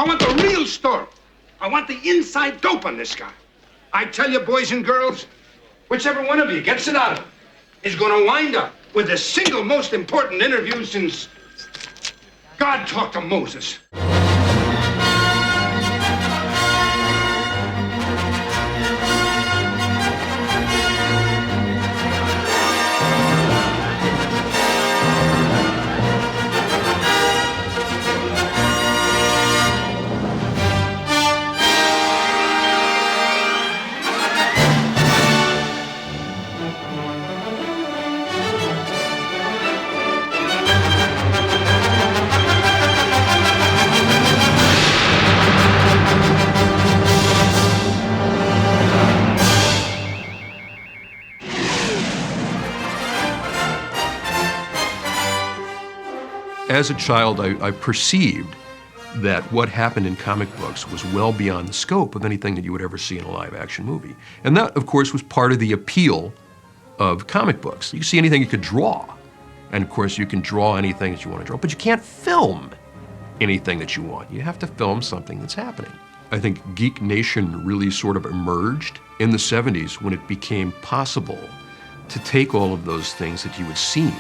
I want the real story. I want the inside dope on this guy. I tell you, boys and girls, whichever one of you gets it out of him is going to wind up with the single most important interview since God talked to Moses. As a child, I perceived that what happened in comic books was well beyond the scope of anything that you would ever see in a live-action movie. And that, of course, was part of the appeal of comic books. You can see anything you could draw. And, of course, you can draw anything that you want to draw, but you can't film anything that you want. You have to film something that's happening. I think Geek Nation really sort of emerged in the 70s when it became possible to take all of those things that you had seen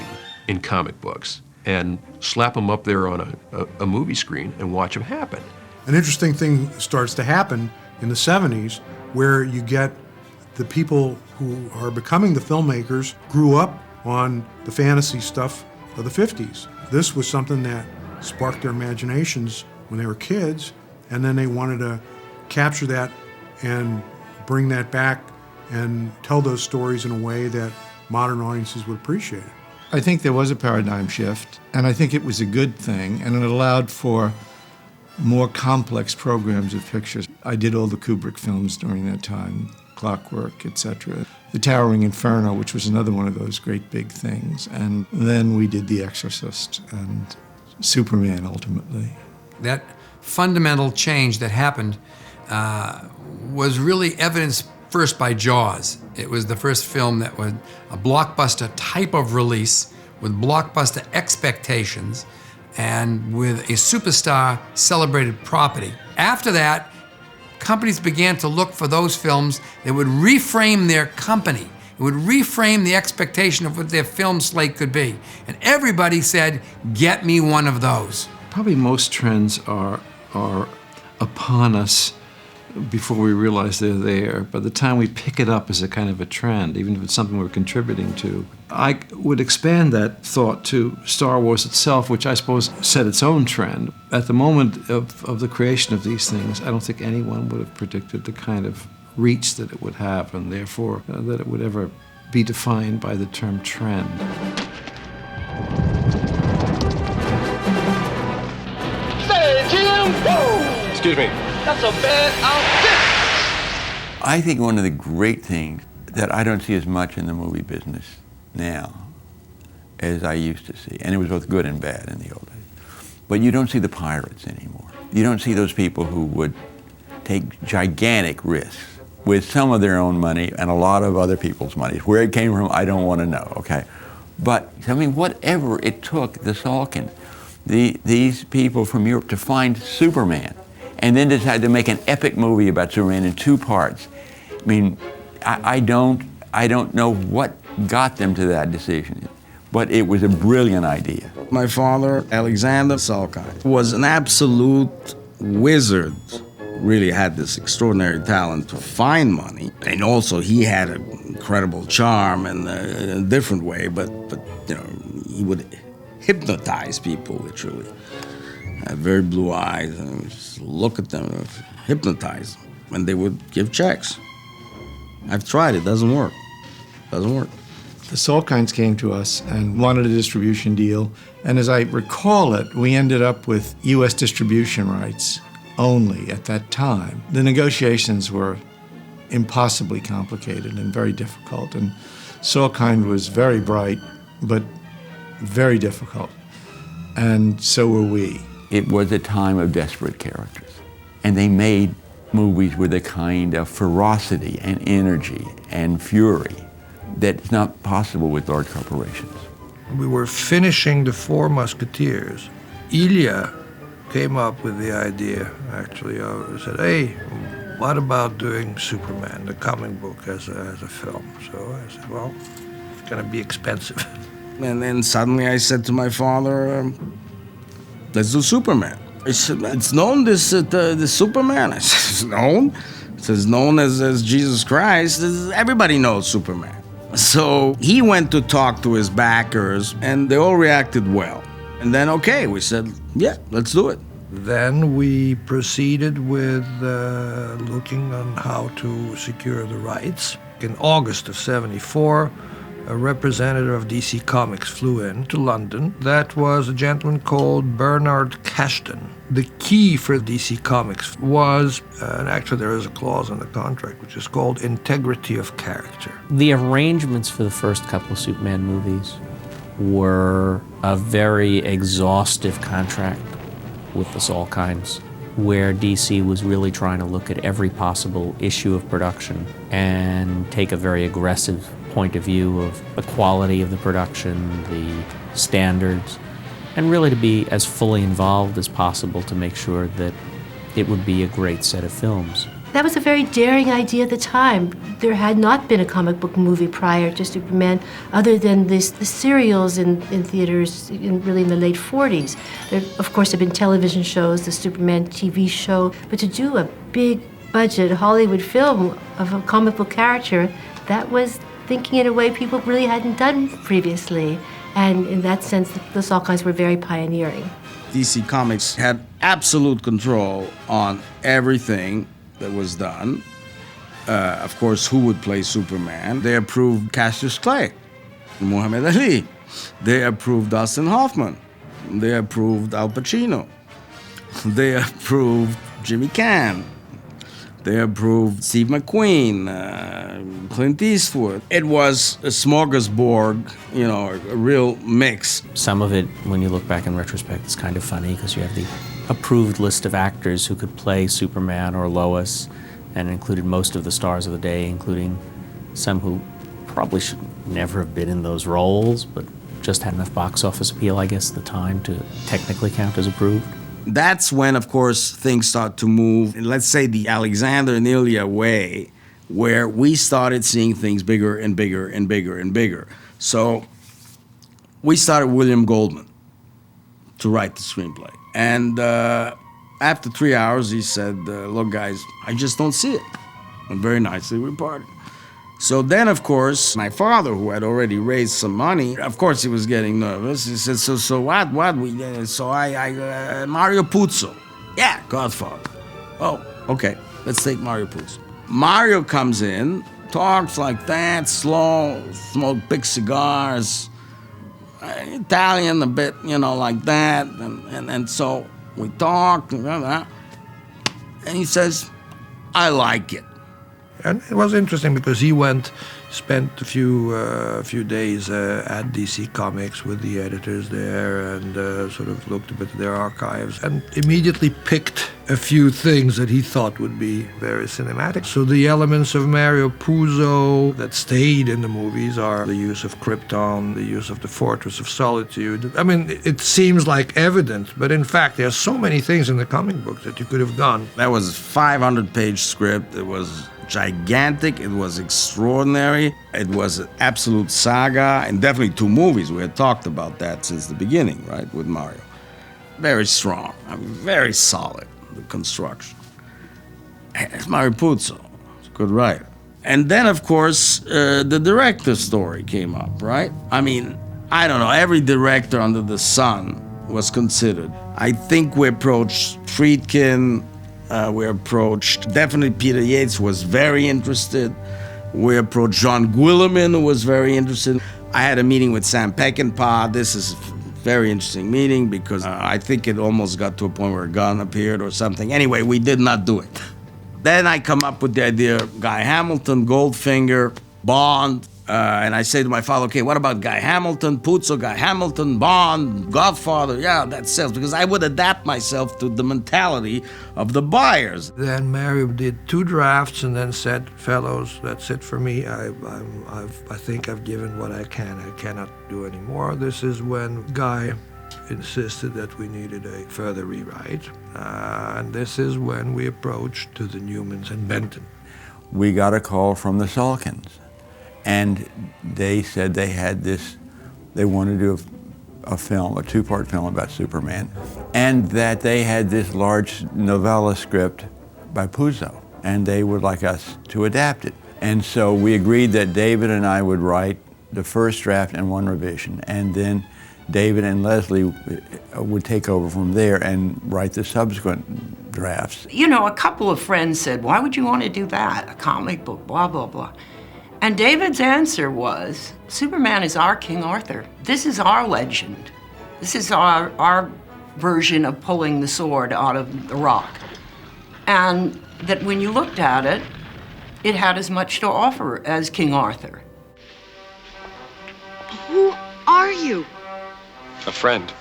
in comic books and slap them up there on a movie screen and watch them happen. An interesting thing starts to happen in the 70s where you get the people who are becoming the filmmakers grew up on the fantasy stuff of the 50s. This was something that sparked their imaginations when they were kids, and then they wanted to capture that and bring that back and tell those stories in a way that modern audiences would appreciate it. I think there was a paradigm shift, and I think it was a good thing, and it allowed for more complex programs of pictures. I did all the Kubrick films during that time, Clockwork, etc. The Towering Inferno, which was another one of those great big things, and then we did The Exorcist and Superman, ultimately. That fundamental change that happened was really evidenced first by Jaws. It was the first film that was a blockbuster type of release with blockbuster expectations and with a superstar celebrated property. After that, companies began to look for those films that would reframe their company. It would reframe the expectation of what their film slate could be. And everybody said, get me one of those. Probably most trends are upon us before we realize they're there. By the time we pick it up as a kind of a trend, even if it's something we're contributing to. I would expand that thought to Star Wars itself, which I suppose set its own trend. At the moment of the creation of these things, I don't think anyone would have predicted the kind of reach that it would have, and therefore that it would ever be defined by the term trend. Say, Jim! Whoa! Excuse me. That's a bad outfit! I think one of the great things that I don't see as much in the movie business now as I used to see, and it was both good and bad in the old days, but you don't see the pirates anymore. You don't see those people who would take gigantic risks with some of their own money and a lot of other people's money. Where it came from, I don't want to know, okay? But, I mean, whatever it took, the Salkins, these people from Europe to find Superman, and then decide to make an epic movie about Superman in 2 parts. I mean, I don't know what got them to that decision, but it was a brilliant idea. My father, Alexander Salkind, was an absolute wizard. Really had this extraordinary talent to find money, and also he had an incredible charm in a different way, but you know, he would hypnotize people, literally. Had very blue eyes, and just look at them, and hypnotize them, and they would give checks. I've tried it, doesn't work. Doesn't work. The Salkinds came to us and wanted a distribution deal, and as I recall it, we ended up with U.S. distribution rights only at that time. The negotiations were impossibly complicated and very difficult, and Salkind was very bright, but very difficult, and so were we. It was a time of desperate characters, and they made movies with a kind of ferocity and energy and fury that's not possible with large corporations. We were finishing The Four Musketeers. Ilya came up with the idea, actually, said, hey, what about doing Superman, the comic book, as a film? So I said, well, it's going to be expensive. And then suddenly I said to my father, let's do Superman. He said, it's known, this Superman. I said, it's known? It's known as Jesus Christ. Everybody knows Superman. So he went to talk to his backers, and they all reacted well. And then, okay, we said, yeah, let's do it. Then we proceeded with looking on how to secure the rights. In August of '74, a representative of DC Comics flew in to London. That was a gentleman called Bernard Cashton. The key for DC Comics was, and actually there is a clause in the contract, which is called integrity of character. The arrangements for the first couple of Superman movies were a very exhaustive contract with the Salkinds, where DC was really trying to look at every possible issue of production and take a very aggressive point of view of the quality of the production, the standards, and really to be as fully involved as possible to make sure that it would be a great set of films. That was a very daring idea at the time. There had not been a comic book movie prior to Superman, other than the serials in theaters really in the late 40s. There, of course, had been television shows, the Superman TV show, but to do a big budget Hollywood film of a comic book character, that was thinking in a way people really hadn't done previously. And in that sense, the Salkinds were very pioneering. DC Comics had absolute control on everything that was done. Of course, who would play Superman? They approved Cassius Clay, Muhammad Ali. They approved Dustin Hoffman. They approved Al Pacino. They approved Jimmy Caan. They approved Steve McQueen, Clint Eastwood. It was a smorgasbord, you know, a real mix. Some of it, when you look back in retrospect, is kind of funny because you have the approved list of actors who could play Superman or Lois, and included most of the stars of the day, including some who probably should never have been in those roles, but just had enough box office appeal, I guess, at the time to technically count as approved. That's when, of course, things start to move, let's say the Alexander and Ilya way, where we started seeing things bigger and bigger and bigger and bigger. So we started William Goldman to write the screenplay. And after 3 hours, he said, look, guys, I just don't see it. And very nicely, we parted. So then, of course, my father, who had already raised some money, of course, he was getting nervous. He said, so what? So I Mario Puzo. Yeah, Godfather. Oh, okay, let's take Mario Puzo. Mario comes in, talks like that, slow, smoked big cigars, Italian a bit, you know, like that. And so we talk, and he says, I like it. And it was interesting because he spent a few days at DC Comics with the editors there and sort of looked a bit at their archives and immediately picked a few things that he thought would be very cinematic. So the elements of Mario Puzo that stayed in the movies are the use of Krypton, the use of the Fortress of Solitude. I mean, it seems like evident, but in fact, there are so many things in the comic book that you could have done. That was a 500-page script. It was gigantic, it was extraordinary, it was an absolute saga, and definitely 2 movies. We had talked about that since the beginning, right, with Mario. Very strong, I mean, very solid, the construction. It's Mario Puzo, he's a good writer. And then, of course, the director's story came up, right? I mean, I don't know, every director under the sun was considered. I think we approached Friedkin, we approached, definitely Peter Yates was very interested. We approached John Guillermin, who was very interested. I had a meeting with Sam Peckinpah. This is a very interesting meeting because I think it almost got to a point where a gun appeared or something. Anyway, we did not do it. Then I come up with the idea of Guy Hamilton, Goldfinger, Bond. And I say to my father, okay, what about Guy Hamilton, Puzo, Guy Hamilton, Bond, Godfather? Yeah, that sells, because I would adapt myself to the mentality of the buyers. Then Mario did 2 drafts and then said, fellows, that's it for me. I think I've given what I can. I cannot do any more. This is when Guy insisted that we needed a further rewrite. And this is when we approached to the Newmans and Benton. We got a call from the Salkins, and they said they had this, they wanted to do a film, a two-part film about Superman, and that they had this large novella script by Puzo, and they would like us to adapt it. And so we agreed that David and I would write the first draft and one revision, and then David and Leslie would take over from there and write the subsequent drafts. You know, a couple of friends said, why would you want to do that? A comic book, blah, blah, blah. And David's answer was, Superman is our King Arthur. This is our legend. This is our version of pulling the sword out of the rock. And that when you looked at it, it had as much to offer as King Arthur. Who are you? A friend.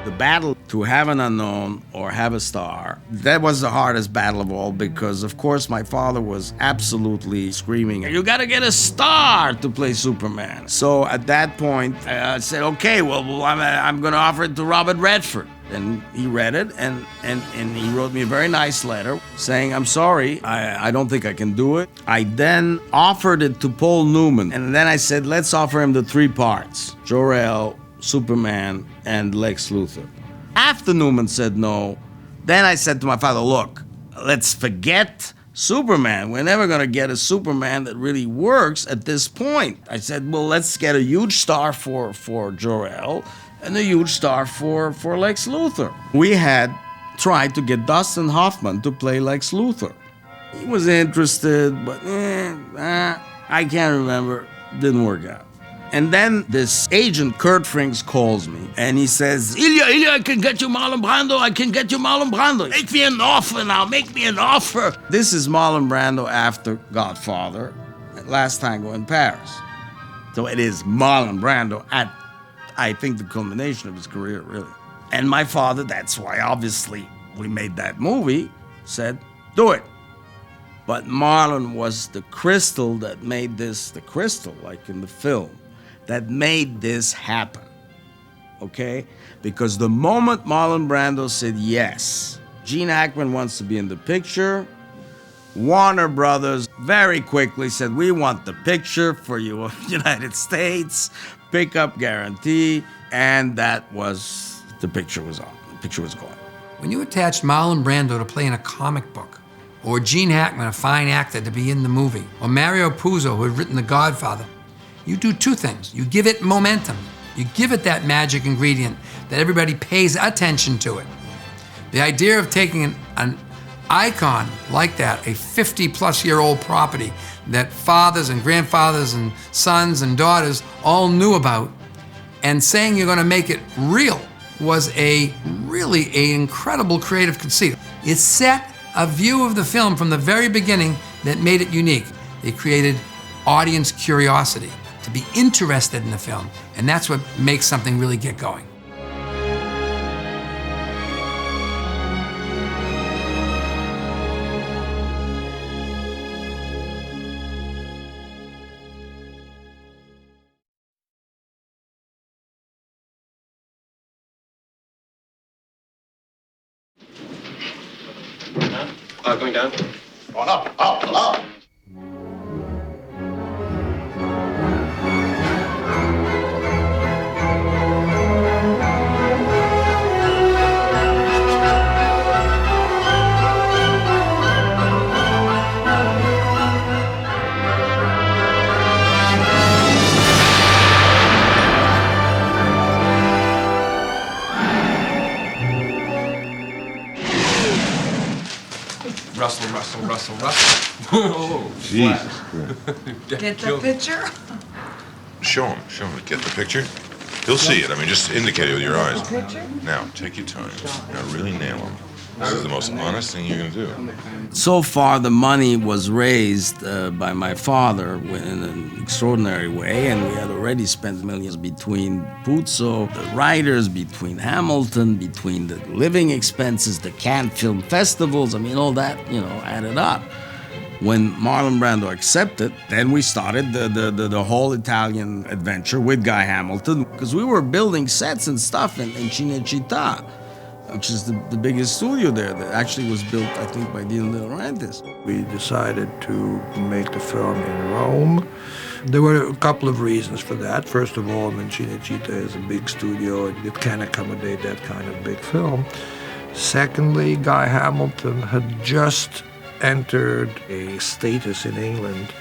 The battle to have an unknown or have a star, that was the hardest battle of all because, of course, my father was absolutely screaming, you gotta get a star to play Superman. So at that point, I said, okay, well, I'm gonna offer it to Robert Redford. And he read it, and he wrote me a very nice letter saying, I'm sorry, I don't think I can do it. I then offered it to Paul Newman, and then I said, let's offer him the three parts, Jor-El, Superman, and Lex Luthor. After Newman said no, then I said to my father, look, let's forget Superman. We're never gonna get a Superman that really works at this point. I said, well, let's get a huge star for Jor-El, and a huge star for Lex Luthor. We had tried to get Dustin Hoffman to play Lex Luthor. He was interested, but I can't remember. Didn't work out. And then this agent, Kurt Frings, calls me, and he says, Ilya, I can get you Marlon Brando, I can get you Marlon Brando. Make me an offer now, make me an offer. This is Marlon Brando after Godfather, Last Tango in Paris. So it is Marlon Brando at, I think, the culmination of his career, really. And my father, that's why obviously we made that movie, said, do it. But Marlon was the crystal that made this, the crystal, like in the film, that made this happen, okay? Because the moment Marlon Brando said yes, Gene Hackman wants to be in the picture, Warner Brothers very quickly said, we want the picture for you, United States, pickup guarantee, and that was, the picture was on, the picture was going. When you attached Marlon Brando to play in a comic book, or Gene Hackman, a fine actor, to be in the movie, or Mario Puzo, who had written The Godfather, you do two things. You give it momentum. You give it that magic ingredient that everybody pays attention to it. The idea of taking an icon like that, a 50-plus-year-old property that fathers and grandfathers and sons and daughters all knew about, and saying you're gonna make it real was really an incredible creative conceit. It set a view of the film from the very beginning that made it unique. They created audience curiosity, to be interested in the film, and that's what makes something really get going. Going down? On up. Russell. Oh, Jesus. Get the picture? Show him. Get the picture. He'll see it. I mean, just indicate it with your eyes. Picture? Now, take your time. Now, really nail him. This is the most honest thing you're going to do. So far, the money was raised by my father in an extraordinary way, and we had already spent millions between Puzo, the writers, between Hamilton, between the living expenses, the Cannes Film Festivals. I mean, all that, added up. When Marlon Brando accepted, then we started the whole Italian adventure with Guy Hamilton, because we were building sets and stuff in Cinecittà, which is the biggest studio there that actually was built, I think, by Dino De Laurentiis. We decided to make the film in Rome. There were a couple of reasons for that. First of all, Cinecittà is a big studio. It can accommodate that kind of big film. Secondly, Guy Hamilton had just entered a status in England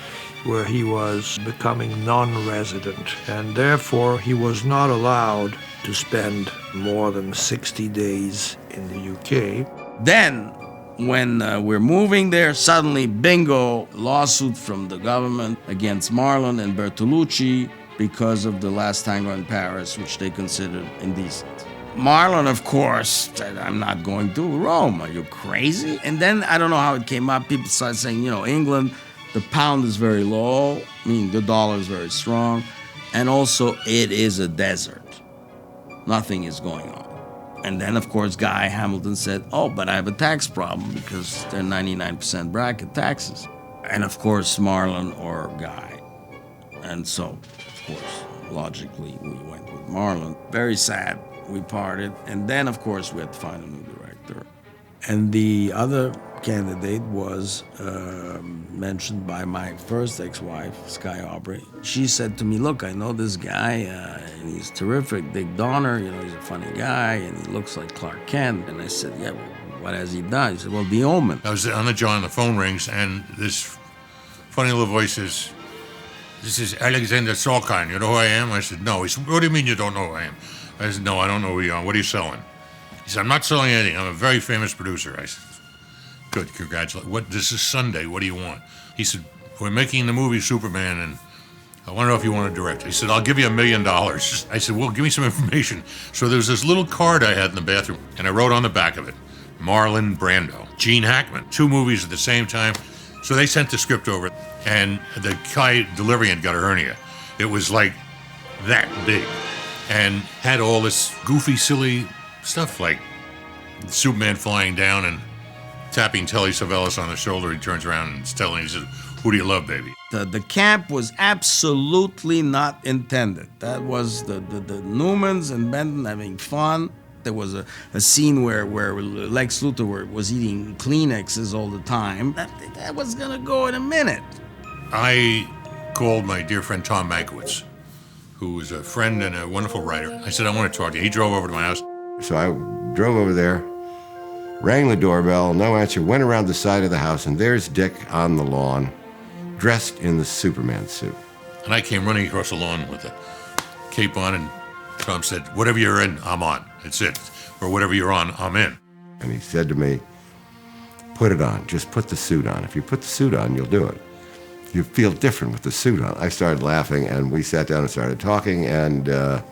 where he was becoming non-resident, and therefore he was not allowed to spend more than 60 days in the UK. Then, when we're moving there, suddenly, bingo, lawsuit from the government against Marlon and Bertolucci because of The Last Tango in Paris, which they considered indecent. Marlon, of course, said, I'm not going to Rome. Are you crazy? And then, I don't know how it came up. People started saying, England, the pound is very low, meaning the dollar is very strong, and also it is a desert. Nothing is going on. And then, of course, Guy Hamilton said, oh, but I have a tax problem because they're 99% bracket taxes. And, of course, Marlon or Guy. And so, of course, logically, we went with Marlon. Very sad. We parted, and then, of course, we had to find a new director. And the other candidate was mentioned by my first ex-wife, Sky Aubrey. She said to me, look, I know this guy, and he's terrific, Dick Donner, he's a funny guy, and he looks like Clark Kent. And I said, yeah, well, what has he done? He said, well, The Omen. I was on the John, the phone rings, and this funny little voice says, this is Alexander Sorkin, you know who I am? I said, no. He said, what do you mean you don't know who I am? I said, no, I don't know who you are. What are you selling? He said, I'm not selling anything. I'm a very famous producer. I said, good, congratulations. This is Sunday. What do you want? He said, we're making the movie Superman, and I want to know if you want to direct it. He said, I'll give you $1 million. I said, well, give me some information. So there was this little card I had in the bathroom, and I wrote on the back of it, Marlon Brando, Gene Hackman, 2 movies at the same time. So they sent the script over, and the guy delivering it got a hernia. It was like that big. And had all this goofy, silly stuff like Superman flying down and tapping Telly Savalas on the shoulder. He turns around and is telling him, he says, who do you love, baby? The camp was absolutely not intended. That was the Newmans and Benton having fun. There was a scene where Lex Luthor was eating Kleenexes all the time. That was going to go in a minute. I called my dear friend Tom Mankiewicz, who was a friend and a wonderful writer. I said, I want to talk to you. He drove over to my house. So I drove over there, rang the doorbell, no answer, went around the side of the house, and there's Dick on the lawn, dressed in the Superman suit. And I came running across the lawn with a cape on, and Tom said, whatever you're in, I'm on. That's it. Or whatever you're on, I'm in. And he said to me, put it on. Just put the suit on. If you put the suit on, you'll do it. You feel different with the suit on. I started laughing, and we sat down and started talking, and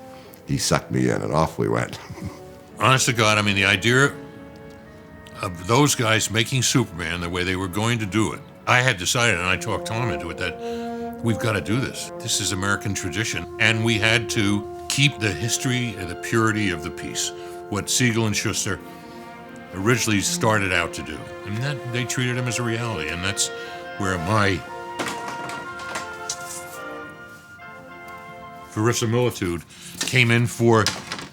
he sucked me in, and off we went. Honest to God, I mean, the idea of those guys making Superman the way they were going to do it, I had decided, and I talked Tom into it, that we've got to do this. This is American tradition, and we had to keep the history and the purity of the piece, what Siegel and Schuster originally started out to do. And that they treated him as a reality, and that's where my verisimilitude came in for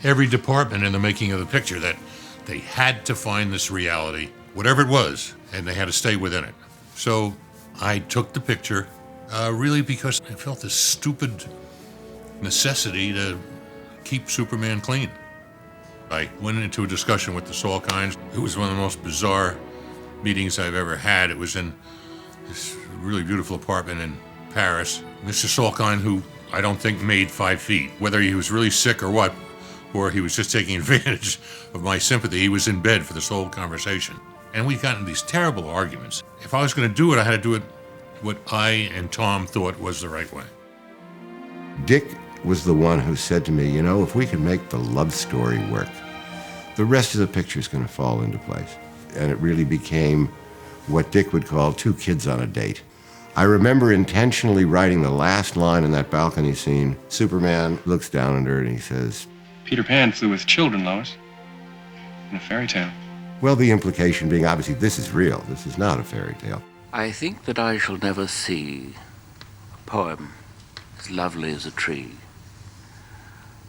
every department in the making of the picture, that they had to find this reality, whatever it was, and they had to stay within it. So I took the picture really because I felt this stupid necessity to keep Superman clean. I went into a discussion with the Salkinds. It was one of the most bizarre meetings I've ever had. It was in this really beautiful apartment in Paris. Mr. Salkind, who I don't think made 5 feet, whether he was really sick or what, or he was just taking advantage of my sympathy, he was in bed for this whole conversation. And we got into these terrible arguments. If I was going to do it, I had to do it what I and Tom thought was the right way. Dick was the one who said to me, if we can make the love story work, the rest of the picture is going to fall into place. And it really became what Dick would call 2 kids on a date. I remember intentionally writing the last line in that balcony scene. Superman looks down at her and he says, Peter Pan flew with children, Lois, in a fairy tale. Well, the implication being, obviously, this is real. This is not a fairy tale. I think that I shall never see a poem as lovely as a tree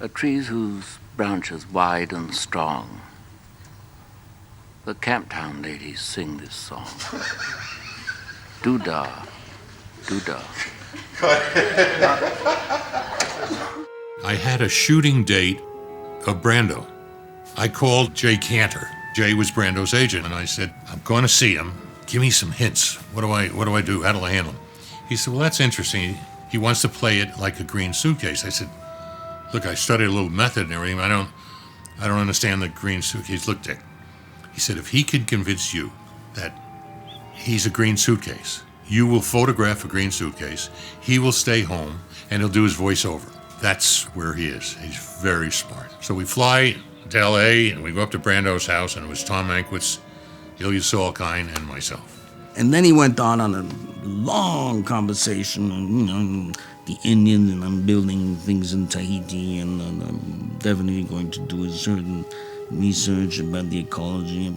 whose branches wide and strong. The Camptown ladies sing this song. Doo-dah, doo-dah. I had a shooting date of Brando. I called Jay Cantor. Jay was Brando's agent, and I said, I'm going to see him. Give me some hints. What do I do? How do I handle him? He said, well, that's interesting. He wants to play it like a green suitcase. I said, look, I studied a little method and everything. I don't understand the green suitcase. Look, Dick. He said, if he can convince you that he's a green suitcase, you will photograph a green suitcase, he will stay home, and he'll do his voiceover. That's where he is. He's very smart. So we fly to L.A., and we go up to Brando's house, and it was Tom Mankiewicz, Ilya Salkind, and myself. And then he went on a long conversation on, the Indians, and I'm building things in Tahiti, and I'm definitely going to do a certain research about the ecology.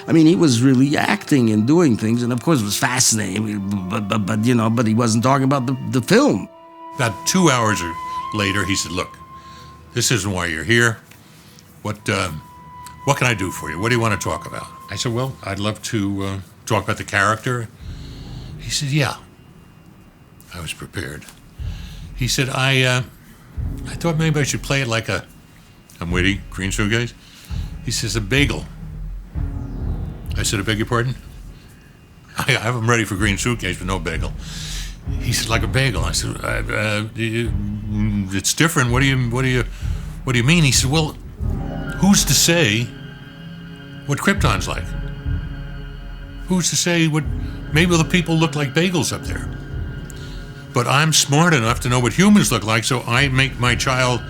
I mean, he was really acting and doing things, and of course it was fascinating, but he wasn't talking about the film. About 2 hours later, he said, look, this isn't why you're here. What can I do for you? What do you want to talk about? I said, well, I'd love to talk about the character. He said, yeah. I was prepared. He said, I thought maybe I should play it like I'm witty, green suitcase. He says, a bagel. I said, I beg your pardon? I have him ready for green suitcase, but no bagel. He said, like a bagel. I said, it's different. What do you mean? He said, well, who's to say what Krypton's like? Who's to say what? Maybe the people look like bagels up there. But I'm smart enough to know what humans look like, so I make my child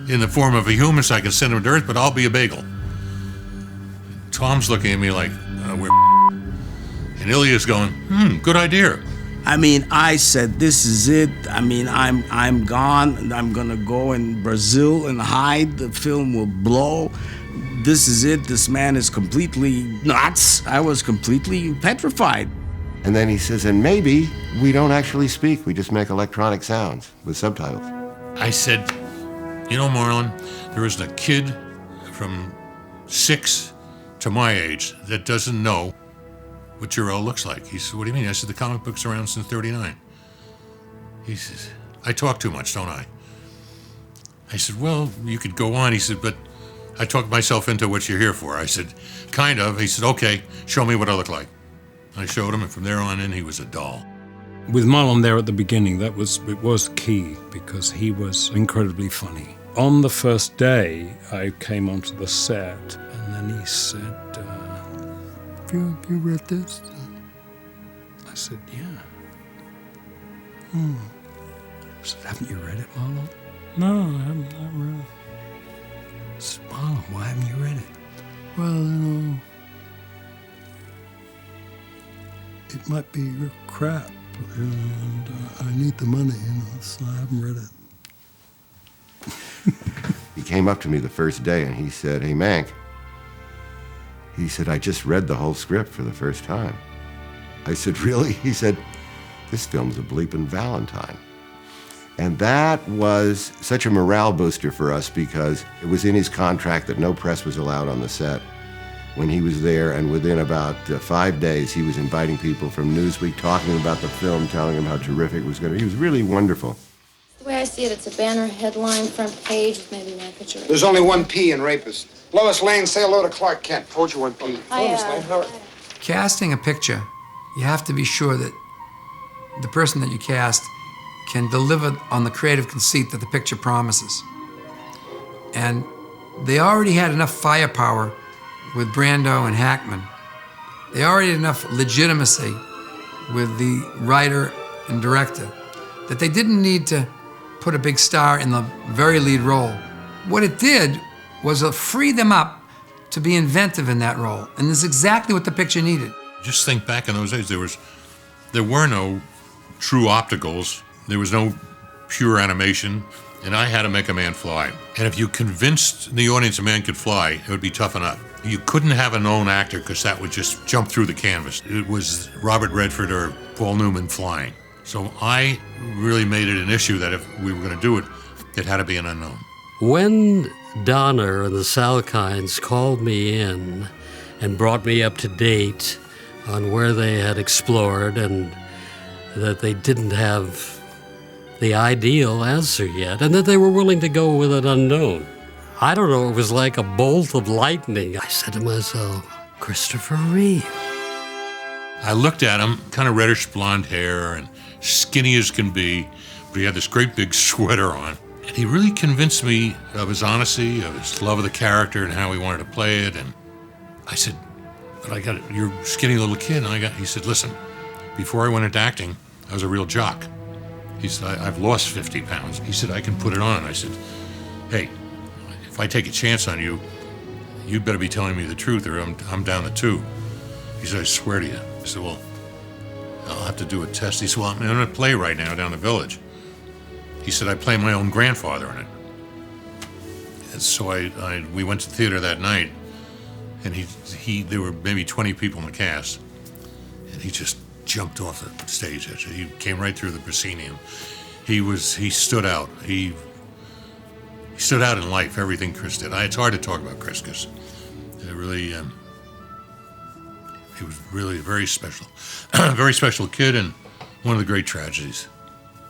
in the form of a human so I can send him to Earth, but I'll be a bagel. Tom's looking at me like, we're and Ilya's going, good idea. I mean, I said, this is it. I mean, I'm gone. I'm gonna go in Brazil and hide. The film will blow. This is it. This man is completely nuts. I was completely petrified. And then he says, and maybe we don't actually speak. We just make electronic sounds with subtitles. I said, you know, Marlon, there isn't a kid from 6 to my age that doesn't know what Jor-El looks like. He said, what do you mean? I said, the comic book's around since '39. He says, I talk too much, don't I? I said, well, you could go on. He said, but I talked myself into what you're here for. I said, kind of. He said, okay, show me what I look like. I showed him, and from there on in, he was a doll. With Marlon there at the beginning, it was key because he was incredibly funny. On the first day, I came onto the set, and then he said, have you read this? I said, yeah. I said, haven't you read it, Marlon? No, I haven't read it. I said, Marlon, why haven't you read it? Well, it might be crap, and I need the money, so I haven't read it. He came up to me the first day and he said, hey, Mank. He said, I just read the whole script for the first time. I said, really? He said, this film's a bleeping Valentine. And that was such a morale booster for us because it was in his contract that no press was allowed on the set when he was there, and within about 5 days, he was inviting people from Newsweek, talking about the film, telling them how terrific it was going to be. He was really wonderful. The way I see it, it's a banner headline, front page, with maybe my picture. There's only one P in rapist. Lois Lane, say hello to Clark Kent. Told you one P. Lois Lane, how are... Casting a picture, you have to be sure that the person that you cast can deliver on the creative conceit that the picture promises. And they already had enough firepower with Brando and Hackman. They already had enough legitimacy with the writer and director that they didn't need to put a big star in the very lead role. What it did was free them up to be inventive in that role, and this is exactly what the picture needed. Just think back in those days, there were no true opticals, there was no pure animation, and I had to make a man fly. And if you convinced the audience a man could fly, it would be tough enough. You couldn't have a known actor because that would just jump through the canvas. It was Robert Redford or Paul Newman flying. So I really made it an issue that if we were going to do it, it had to be an unknown. When Donner and the Salkinds called me in and brought me up to date on where they had explored and that they didn't have the ideal answer yet, and that they were willing to go with an unknown, I don't know, it was like a bolt of lightning. I said to myself, Christopher Reeve. I looked at him, kind of reddish blonde hair and skinny as can be, but he had this great big sweater on. And he really convinced me of his honesty, of his love of the character and how he wanted to play it. And I said, but you're a skinny little kid. And he said, listen, before I went into acting, I was a real jock. He said, I've lost 50 pounds. He said, I can put it on. I said, hey, if I take a chance on you, you'd better be telling me the truth or I'm down to 2. He said, I swear to you. I said, well, I'll have to do a test. He said, well, I'm in a play right now down the village. He said, I play my own grandfather in it. And so we went to the theater that night, and there were maybe 20 people in the cast, and he just jumped off the stage. He came right through the proscenium. He stood out. He stood out in life, everything Chris did. It's hard to talk about Chris because he was really a very special, very special kid and one of the great tragedies.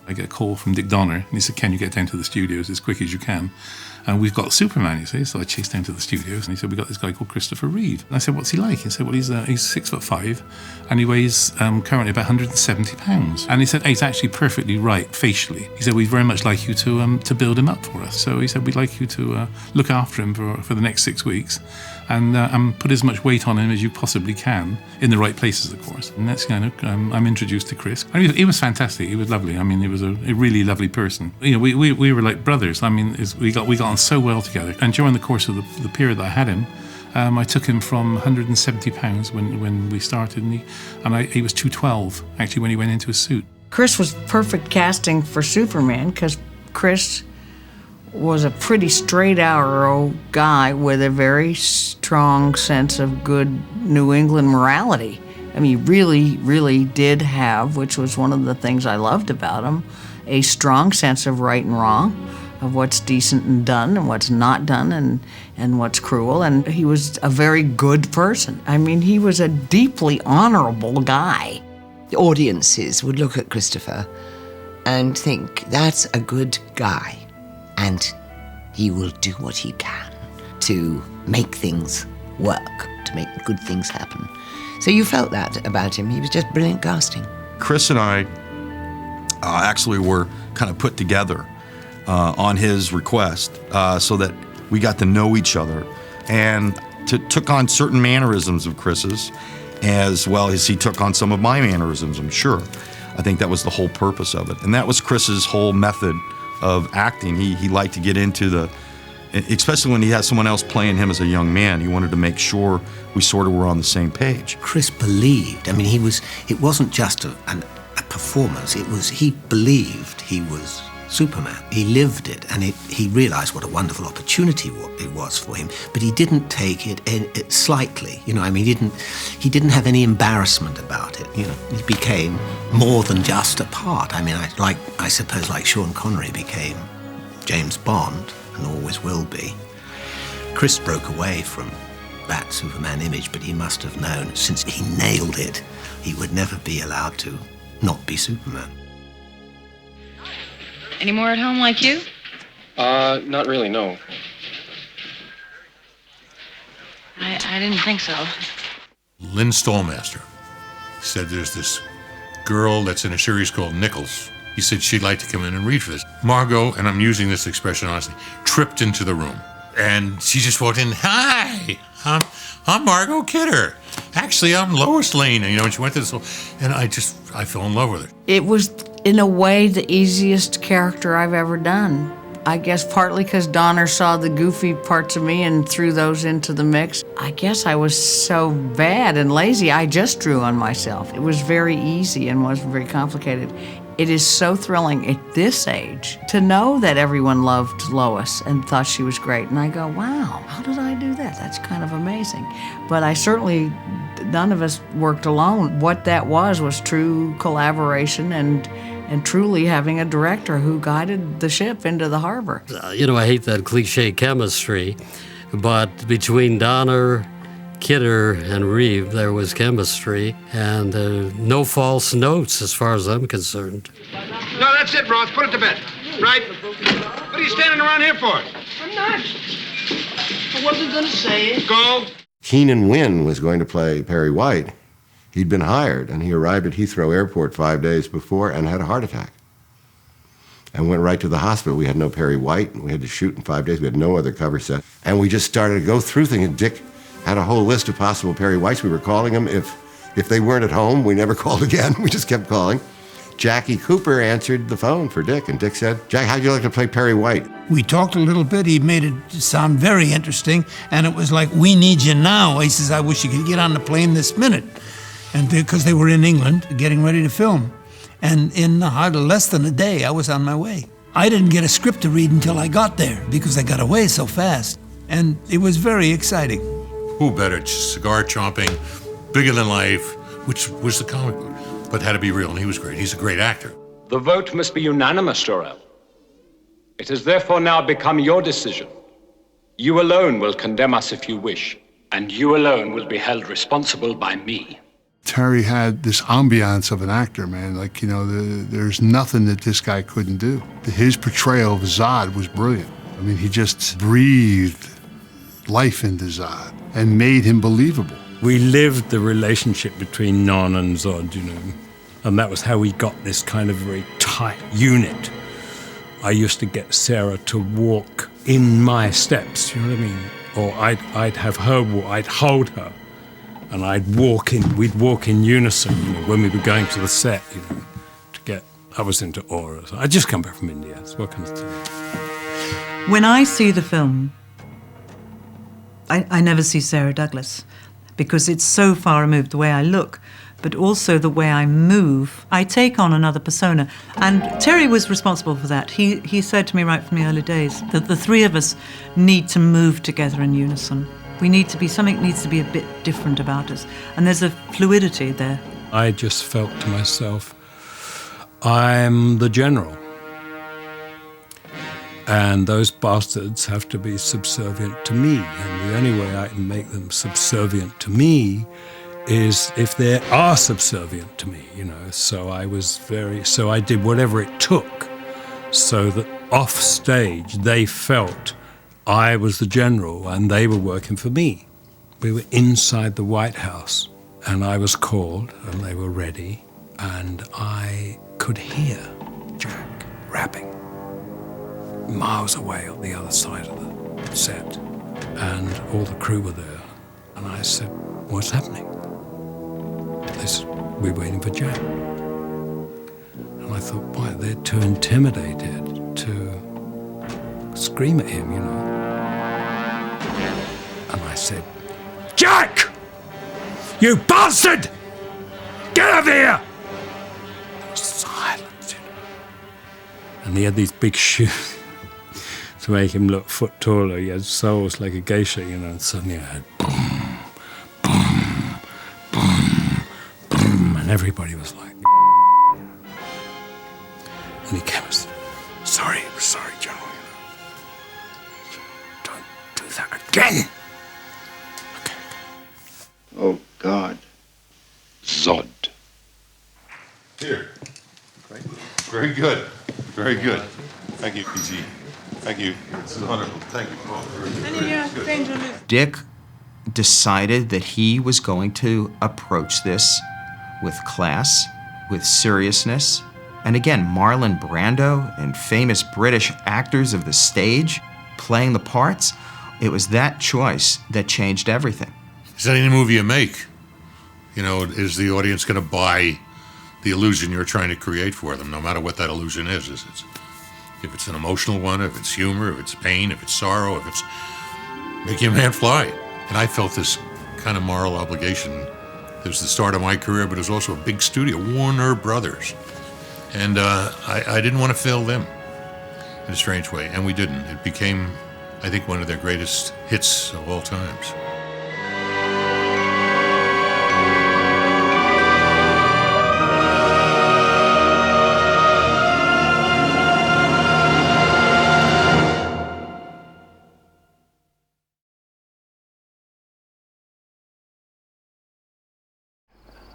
I get a call from Dick Donner, and he said, can you get down to the studios as quick as you can? And we've got Superman, you see. So I chased down to the studios, and he said, we've got this guy called Christopher Reeve. And I said, what's he like? He said, well, he's 6'5", and he weighs currently about 170 pounds. And he said, he's actually perfectly right facially. He said, we'd very much like you to build him up for us. So he said, we'd like you to look after him for the next 6 weeks and put as much weight on him as you possibly can, in the right places, of course. And that's kind of, I'm introduced to Chris. I mean, he was fantastic. He was lovely. I mean, he was a really lovely person. You know, we were like brothers. I mean, we got on so well together. And during the course of the period that I had him, I took him from 170 pounds when we started, and he was 212, actually, when he went into a suit. Chris was perfect casting for Superman because Chris was a pretty straight-arrow guy with a very strong sense of good New England morality. I mean, he really, really did have, which was one of the things I loved about him, a strong sense of right and wrong, of what's decent and done and what's not done and what's cruel. And he was a very good person. I mean, he was a deeply honorable guy. The audiences would look at Christopher and think, that's a good guy. And he will do what he can to make things work, to make good things happen. So you felt that about him. He was just brilliant casting. Chris and I actually were kind of put together on his request so that we got to know each other and took on certain mannerisms of Chris's as well as he took on some of my mannerisms, I'm sure. I think that was the whole purpose of it. And that was Chris's whole method of acting. He liked to get into especially when he had someone else playing him as a young man, he wanted to make sure we sort of were on the same page. Chris believed. I mean, it wasn't just a performance, he believed he was Superman. He lived it, and he realized what a wonderful opportunity it was for him, but he didn't take it slightly. You know, I mean, he didn't have any embarrassment about it. You know, he became more than just a part. I mean, I suppose like Sean Connery became James Bond, and always will be. Chris broke away from that Superman image, but he must have known, since he nailed it, he would never be allowed to not be Superman. Any more at home like you? Not really, no. I didn't think so. Lynn Stallmaster said there's this girl that's in a series called Nichols. He said she'd like to come in and read for this. Margot, and I'm using this expression honestly, tripped into the room. And she just walked in, hi, I'm Margot Kidder. Actually, I'm Lois Lane. And, you know, and she went to this, and I fell in love with her. It was, in a way, the easiest character I've ever done. I guess partly because Donner saw the goofy parts of me and threw those into the mix. I guess I was so bad and lazy, I just drew on myself. It was very easy and wasn't very complicated. It is so thrilling at this age to know that everyone loved Lois and thought she was great. And I go, wow, how did I do that? That's kind of amazing. But I certainly, none of us worked alone. What that was true collaboration and truly having a director who guided the ship into the harbor. You know, I hate that cliche chemistry, but between Donner, Kidder, and Reeve, there was chemistry, and no false notes as far as I'm concerned. No, that's it, Roth. Put it to bed. Right? What are you standing around here for? I'm not. I wasn't going to say it. Go. Keenan Wynn was going to play Perry White. He'd been hired, and he arrived at Heathrow Airport 5 days before and had a heart attack and went right to the hospital. We had no Perry White, and we had to shoot in 5 days. We had no other cover set. And we just started to go through things, and Dick had a whole list of possible Perry Whites. We were calling them. If they weren't at home, we never called again. We just kept calling. Jackie Cooper answered the phone for Dick, and Dick said, Jack, how'd you like to play Perry White? We talked a little bit. He made it sound very interesting, and it was like, we need you now. He says, I wish you could get on the plane this minute. And because they were in England getting ready to film. And in less than a day, I was on my way. I didn't get a script to read until I got there because I got away so fast. And it was very exciting. Who better? Cigar chomping, bigger than life, which was the comic book, but had to be real, and he was great. He's a great actor. The vote must be unanimous, Jor-El. It has therefore now become your decision. You alone will condemn us if you wish, and you alone will be held responsible by me. Terry had this ambiance of an actor, man. Like, you know, there's nothing that this guy couldn't do. His portrayal of Zod was brilliant. I mean, he just breathed life into Zod and made him believable. We lived the relationship between Non and Zod, you know, and that was how we got this kind of very tight unit. I used to get Sarah to walk in my steps, you know what I mean? Or I'd have her walk, I'd hold her. And we'd walk in unison, you know, when we were going to the set, you know, I was into auras. I'd just come back from India, so what can I tell you? When I see the film, I never see Sarah Douglas because it's so far removed, the way I look, but also the way I move. I take on another persona. And Terry was responsible for that. He said to me right from the early days that the three of us need to move together in unison. Something needs to be a bit different about us. And there's a fluidity there. I just felt to myself, I'm the general. And those bastards have to be subservient to me. And the only way I can make them subservient to me is if they are subservient to me, you know. So I did whatever it took so that off stage they felt I was the general and they were working for me. We were inside the White House and I was called and they were ready and I could hear Jack rapping miles away on the other side of the set and all the crew were there and I said, what's happening? They said, we're waiting for Jack. And I thought, why, they're too intimidated to scream at him, you know. And I said, Jack! You bastard! Get over here! There was silence, you know. And he had these big shoes to make him look a foot taller. He had soles like a geisha, you know, and suddenly I had boom, boom, boom, boom, and everybody was like, and he came and said, sorry, Joe. Don't do that again. Okay. Oh, God. Zod. Here. Very good. Very good. Thank you, PG. Thank you. This is wonderful. Thank you, Paul. Very good. Dick decided that he was going to approach this with class, with seriousness. And again, Marlon Brando and famous British actors of the stage playing the parts. It was that choice that changed everything. Is that any movie you make? You know, is the audience going to buy the illusion you're trying to create for them, no matter what that illusion is? If it's an emotional one, if it's humor, if it's pain, if it's sorrow, if it's making a man fly. And I felt this kind of moral obligation. It was the start of my career, but it was also a big studio, Warner Brothers. And I didn't want to fail them in a strange way, and we didn't. It became, I think, one of their greatest hits of all times.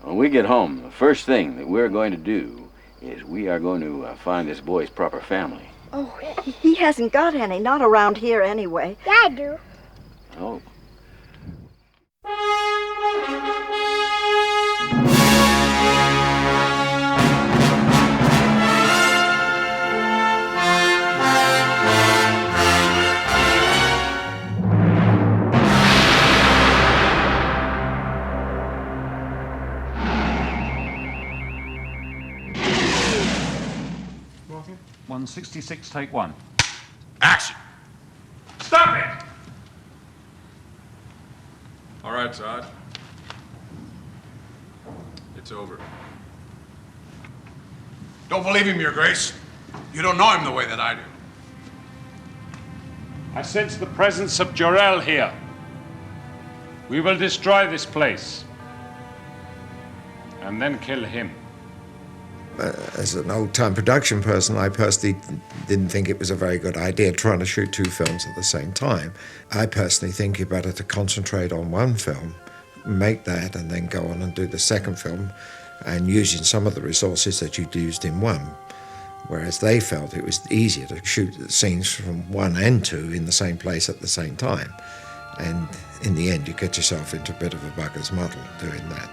When we get home, the first thing that we're going to do is we are going to find this boy's proper family. Oh, he hasn't got any, not around here anyway. Yeah, I do. Oh. Roger. 166, take one. Action! Stop it! All right, Todd. It's over. Don't believe him, Your Grace. You don't know him the way that I do. I sense the presence of Jor-El here. We will destroy this place. And then kill him. As an old-time production person, I personally didn't think it was a very good idea trying to shoot two films at the same time. I personally think you're better to concentrate on one film, make that, and then go on and do the second film, and using some of the resources that you'd used in one. Whereas they felt it was easier to shoot scenes from one and two in the same place at the same time. And in the end, you get yourself into a bit of a bugger's muddle doing that.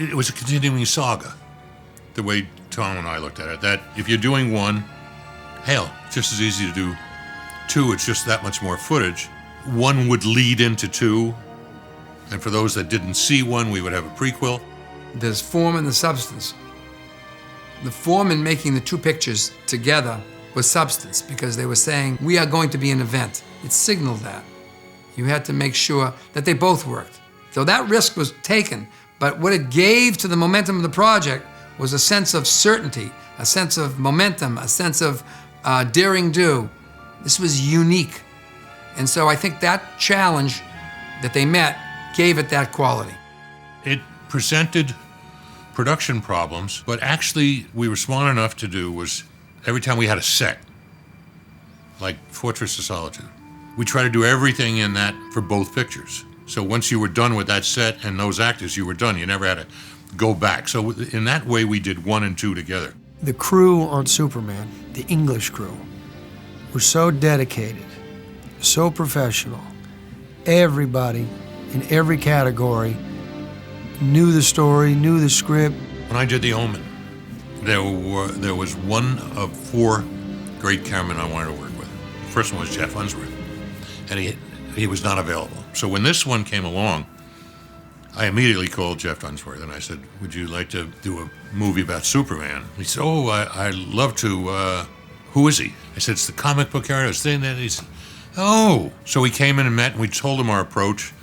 It was a continuing saga, the way Tom and I looked at it, that if you're doing one, hell, just as easy to do two, it's just that much more footage. One would lead into two, and for those that didn't see one, we would have a prequel. There's form and the substance. The form in making the two pictures together was substance, because they were saying, we are going to be an event. It signaled that. You had to make sure that they both worked. So that risk was taken, but what it gave to the momentum of the project was a sense of certainty, a sense of momentum, a sense of daring do. This was unique. And so I think that challenge that they met gave it that quality. It presented production problems, but actually we were smart enough to do was, every time we had a set, like Fortress of Solitude, we tried to do everything in that for both pictures. So once you were done with that set and those actors, you were done. You never had to go back. So in that way, we did one and two together. The crew on Superman, the English crew, were so dedicated, so professional. Everybody in every category knew the story, knew the script. When I did The Omen, there was one of four great cameramen I wanted to work with. The first one was Jeff Unsworth, and he was not available. So when this one came along, I immediately called Jeff Unsworth and I said, would you like to do a movie about Superman? He said, oh, I'd love to. Who is he? I said, it's the comic book artist. He said, oh. So he came in and met, and we told him our approach,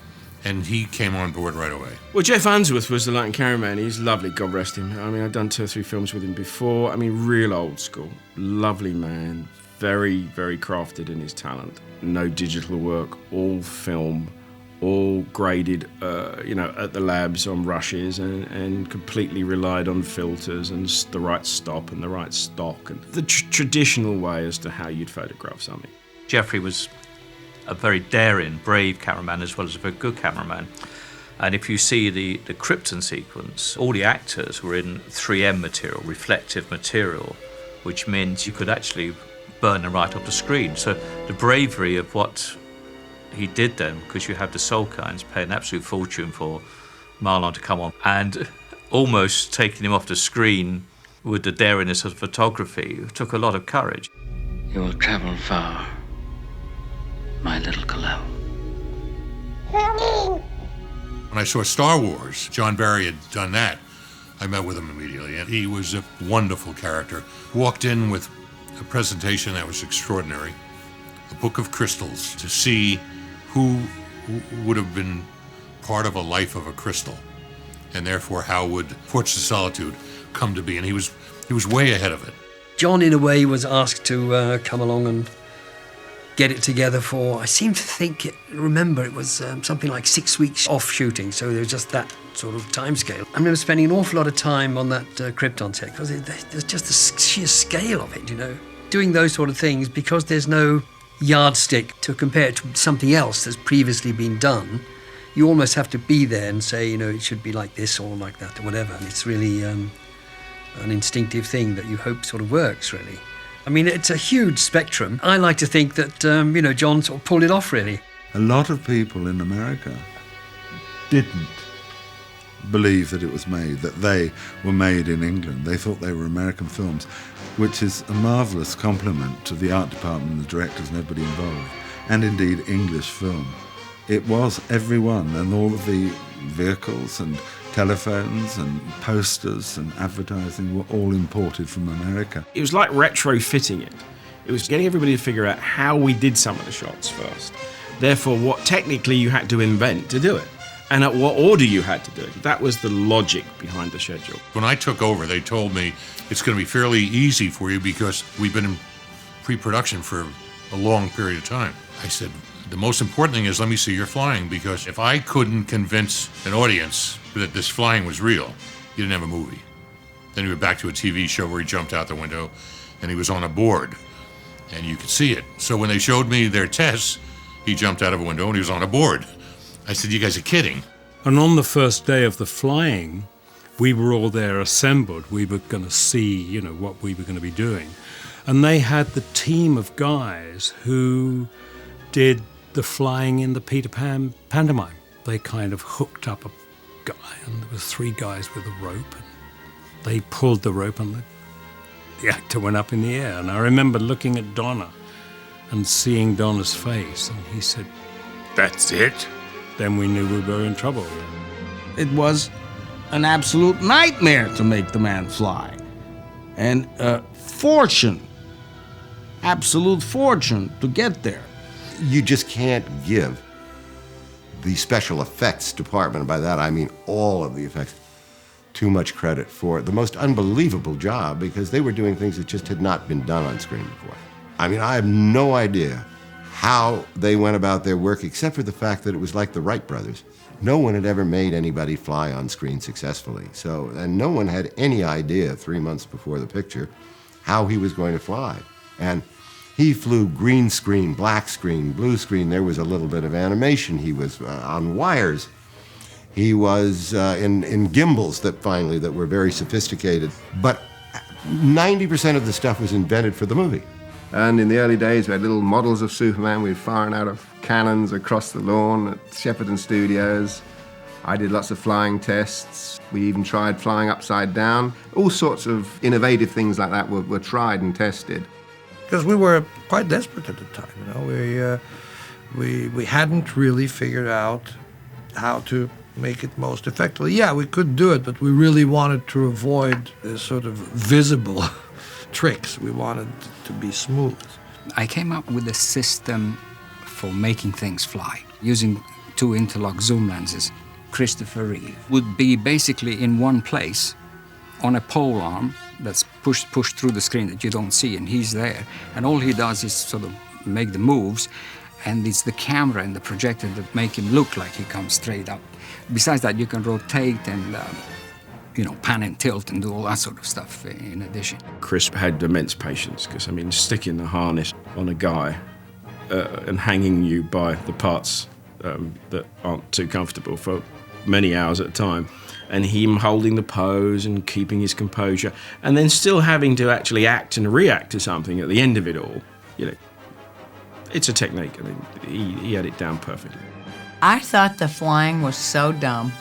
and he came on board right away. Well, Jeff Unsworth was the light and cameraman. He's lovely, God rest him. I mean, I've done 2 or 3 films with him before. I mean, real old school. Lovely man. Very, very crafted in his talent. No digital work, all film, all graded, at the labs on rushes, and completely relied on filters and the right stop and the right stock and the traditional way as to how you'd photograph something. Jeffrey was a very daring, brave cameraman as well as a very good cameraman. And if you see the Krypton sequence, all the actors were in 3M material, reflective material, which meant you could actually burn them right off the screen. So the bravery of what he did then, because you have the Solkines pay an absolute fortune for Marlon to come on, and almost taking him off the screen with the daringness of photography took a lot of courage. You will travel far, my little Kal-El. When I saw Star Wars, John Barry had done that. I met with him immediately, and he was a wonderful character. Walked in with a presentation that was extraordinary, a book of crystals, to see who would have been part of a life of a crystal, and therefore how would Fortress of Solitude come to be. And he was He was way ahead of it. John, in a way, was asked to come along and get it together for, I seem to remember it was something like 6 weeks off shooting, so there was just that sort of time scale. I remember spending an awful lot of time on that Krypton set, because there's just the sheer scale of it, you know. Doing those sort of things, because there's no yardstick to compare it to something else that's previously been done, you almost have to be there and say, you know, it should be like this or like that or whatever. And it's really an instinctive thing that you hope sort of works, really. I mean, it's a huge spectrum. I like to think that, you know, John sort of pulled it off, really. A lot of people in America didn't believe that it was made, that they were made in England. They thought they were American films, which is a marvellous compliment to the art department and the directors and everybody involved, and indeed English film. It was everyone, and all of the vehicles and telephones and posters and advertising were all imported from America. It was like retrofitting it. It was getting everybody to figure out how we did some of the shots first. Therefore, what technically you had to invent to do it, and at what order you had to do it. That was the logic behind the schedule. When I took over, they told me it's going to be fairly easy for you because we've been in pre-production for a long period of time. I said, the most important thing is let me see your flying, because if I couldn't convince an audience that this flying was real, you didn't have a movie. Then you were back to a TV show where he jumped out the window and he was on a board and you could see it. So when they showed me their tests, he jumped out of a window and he was on a board. I said, you guys are kidding. And on the first day of the flying, we were all there assembled. We were going to see, you know, what we were going to be doing. And they had the team of guys who did the flying in the Peter Pan pantomime. They kind of hooked up a guy, and there was 3 guys with a rope, and they pulled the rope, and the actor went up in the air. And I remember looking at Donna and seeing Donna's face, and he said, "That's it." Then we knew we were in trouble. It was an absolute nightmare to make the man fly. And a fortune, absolute fortune to get there. You just can't give the special effects department, by that I mean all of the effects, too much credit for the most unbelievable job, because they were doing things that just had not been done on screen before. I mean, I have no idea how they went about their work, except for the fact that it was like the Wright brothers. No one had ever made anybody fly on screen successfully. So, and no one had any idea 3 months before the picture how he was going to fly. And he flew green screen, black screen, blue screen. There was a little bit of animation. He was on wires. He was in gimbals that were very sophisticated. But 90% of the stuff was invented for the movie. And in the early days, we had little models of Superman. We were firing out of cannons across the lawn at Shepperton Studios. I did lots of flying tests. We even tried flying upside down. All sorts of innovative things like that were tried and tested. Because we were quite desperate at the time, you know. We hadn't really figured out how to make it most effectively. Yeah, we could do it, but we really wanted to avoid the sort of visible tricks. We wanted to be smooth. I came up with a system for making things fly, using 2 interlock zoom lenses. Christopher Reeve would be basically in one place on a pole arm that's pushed through the screen that you don't see, and he's there. And all he does is sort of make the moves, and it's the camera and the projector that make him look like he comes straight up. Besides that, you can rotate and you know, pan and tilt and do all that sort of stuff in addition. Chris had immense patience, because, I mean, sticking the harness on a guy and hanging you by the parts that aren't too comfortable for many hours at a time, and him holding the pose and keeping his composure, and then still having to actually act and react to something at the end of it all, you know, it's a technique. I mean, he had it down perfectly. I thought the flying was so dumb.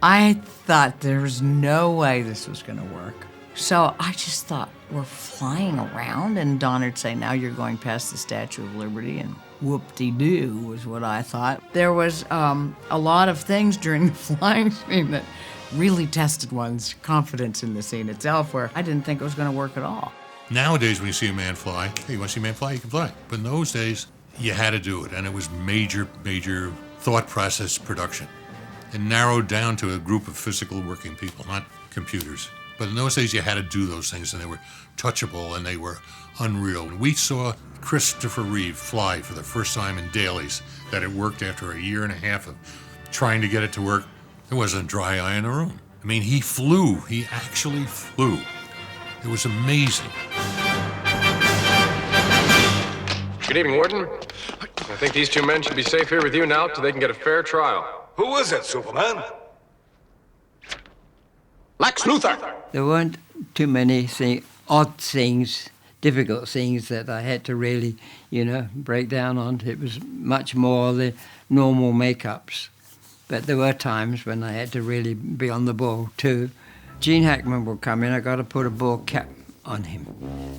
I thought there was no way this was going to work. So I just thought, we're flying around, and Donner'd say, now you're going past the Statue of Liberty, and whoop-de-doo was what I thought. There was a lot of things during the flying scene that really tested one's confidence in the scene itself, where I didn't think it was going to work at all. Nowadays, when you see a man fly, hey, you want to see a man fly? You can fly. But in those days, you had to do it, and it was major thought process production. And narrowed down to a group of physical working people, not computers. But in those days, you had to do those things, and they were touchable, and they were unreal. When we saw Christopher Reeve fly for the first time in dailies, that it worked after a year and a half of trying to get it to work, there wasn't a dry eye in the room. I mean, he flew. He actually flew. It was amazing. Good evening, Warden. I think these two men should be safe here with you now till they can get a fair trial. Who was it, Superman? Lex Luthor! There weren't too many odd things, difficult things that I had to really, break down on. It was much more the normal makeups. But there were times when I had to really be on the ball too. Gene Hackman would come in, I got to put a ball cap on him.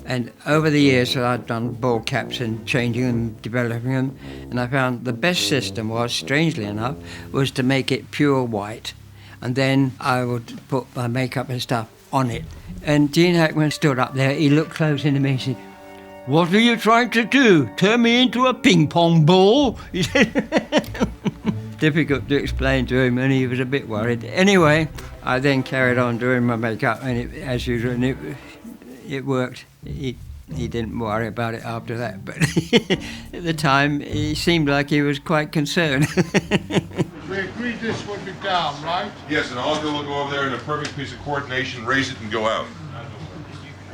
And over the years I'd done ball caps and changing them, developing them, and I found the best system was, strangely enough, was to make it pure white. And then I would put my makeup and stuff on it. And Gene Hackman stood up there, he looked close into me and said, "What are you trying to do? Turn me into a ping pong ball?" He said. Difficult to explain to him, and he was a bit worried. Anyway, I then carried on doing my makeup, and as usual, and it worked. He didn't worry about it after that, but at the time, he seemed like he was quite concerned. We agreed this would be down, right? Yes, and I'll go over there in a perfect piece of coordination, raise it, and go out.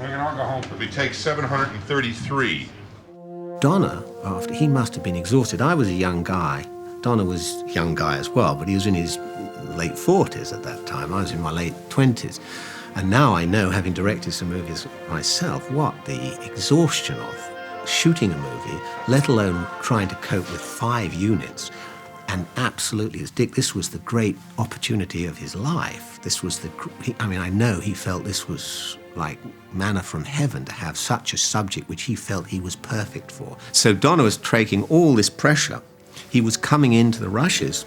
We can all go home. It'll be take 733. Donner, after he must have been exhausted. I was a young guy. Donner was a young guy as well, but he was in his late 40s at that time. I was in my late 20s. And now I know, having directed some movies myself, what the exhaustion of shooting a movie, let alone trying to cope with 5 units. And absolutely, as Dick, this was the great opportunity of his life. This was I know he felt this was like manna from heaven to have such a subject which he felt he was perfect for. So Donner was taking all this pressure. He was coming into the rushes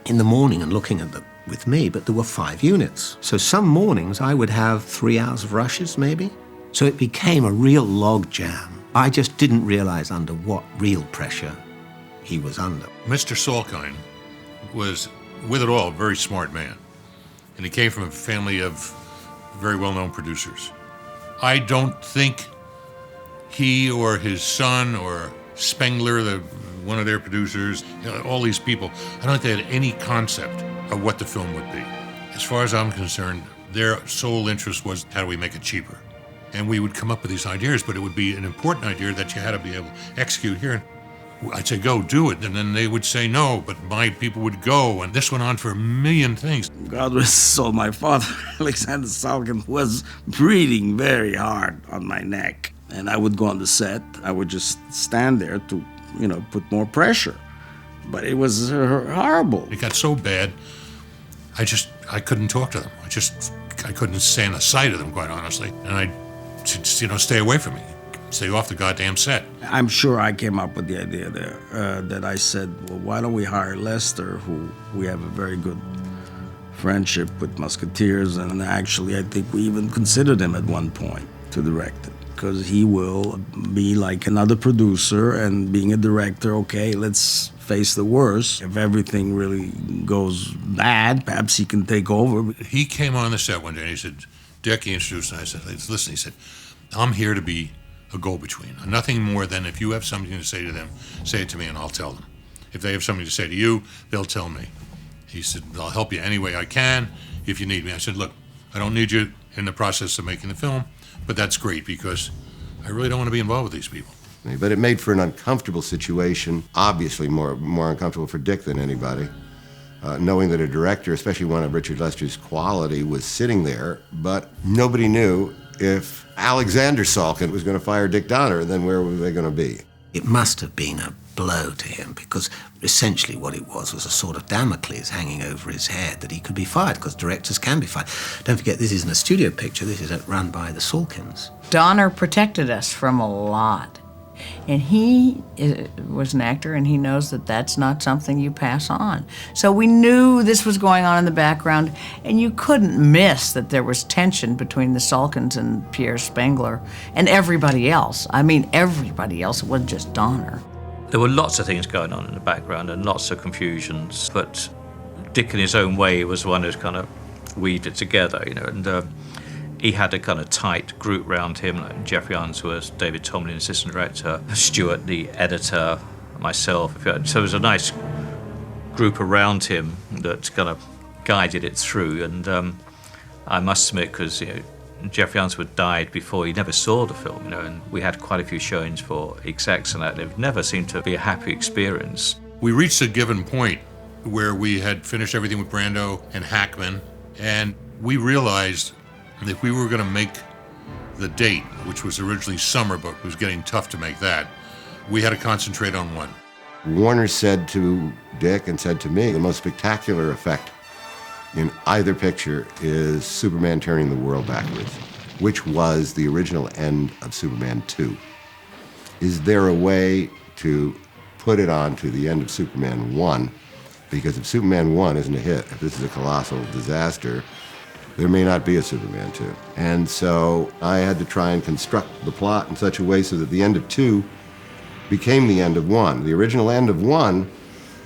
in the morning and looking at them with me, but there were 5 units. So some mornings I would have 3 hours of rushes, maybe. So it became a real log jam. I just didn't realize under what real pressure he was under. Mr. Salkind was, with it all, a very smart man. And he came from a family of very well-known producers. I don't think he or his son or Spengler, one of their producers, all these people, I don't think they had any concept of what the film would be. As far as I'm concerned, their sole interest was, how do we make it cheaper? And we would come up with these ideas, but it would be an important idea that you had to be able to execute here. I'd say, go, do it. And then they would say no, but my people would go. And this went on for a million things. God rest his soul, my father, Alexander Salkind, was breathing very hard on my neck. And I would go on the set. I would just stand there to, put more pressure. But it was horrible. It got so bad, I couldn't talk to them. I couldn't stand the sight of them, quite honestly. And I said, stay away from me. Stay off the goddamn set. I'm sure I came up with the idea there, that I said, well, why don't we hire Lester, who we have a very good friendship with Musketeers, and actually I think we even considered him at one point to direct it, because he will be like another producer, and being a director, okay, let's face the worst. If everything really goes bad, perhaps he can take over. He came on the set one day and he said, Dick, he introduced, and I said, listen, he said, I'm here to be a go-between. Nothing more than if you have something to say to them, say it to me and I'll tell them. If they have something to say to you, they'll tell me. He said, I'll help you any way I can if you need me. I said, look, I don't need you in the process of making the film, but that's great because I really don't want to be involved with these people. But it made for an uncomfortable situation, obviously more uncomfortable for Dick than anybody, knowing that a director, especially one of Richard Lester's quality, was sitting there, but nobody knew if Alexander Salkind was going to fire Dick Donner, then where were they going to be? It must have been a blow to him, because essentially what it was a sort of Damocles hanging over his head that he could be fired, because directors can be fired. Don't forget, this isn't a studio picture, this is run by the Salkinds. Donner protected us from a lot. And he was an actor, and he knows that that's not something you pass on. So we knew this was going on in the background, and you couldn't miss that there was tension between the Salkinds and Pierre Spengler and everybody else. I mean, everybody else. It wasn't just Donner. There were lots of things going on in the background and lots of confusions, but Dick in his own way was one who kind of weaved it together, and He had a kind of tight group around him, like Jeffrey Unsworth, David Tomlin, assistant director, Stuart, the editor, myself. So there was a nice group around him that kind of guided it through. And I must admit, because Jeffrey Unsworth died before he never saw the film, and we had quite a few showings for execs and that. It never seemed to be a happy experience. We reached a given point where we had finished everything with Brando and Hackman, and we realized that if we were going to make the date, which was originally summer, but was getting tough to make that, we had to concentrate on one. Warner said to Dick and said to me, the most spectacular effect in either picture is Superman turning the world backwards, which was the original end of Superman 2. Is there a way to put it on to the end of Superman 1? Because if Superman 1 isn't a hit, if this is a colossal disaster, there may not be a Superman 2. And so I had to try and construct the plot in such a way so that the end of 2 became the end of 1. The original end of 1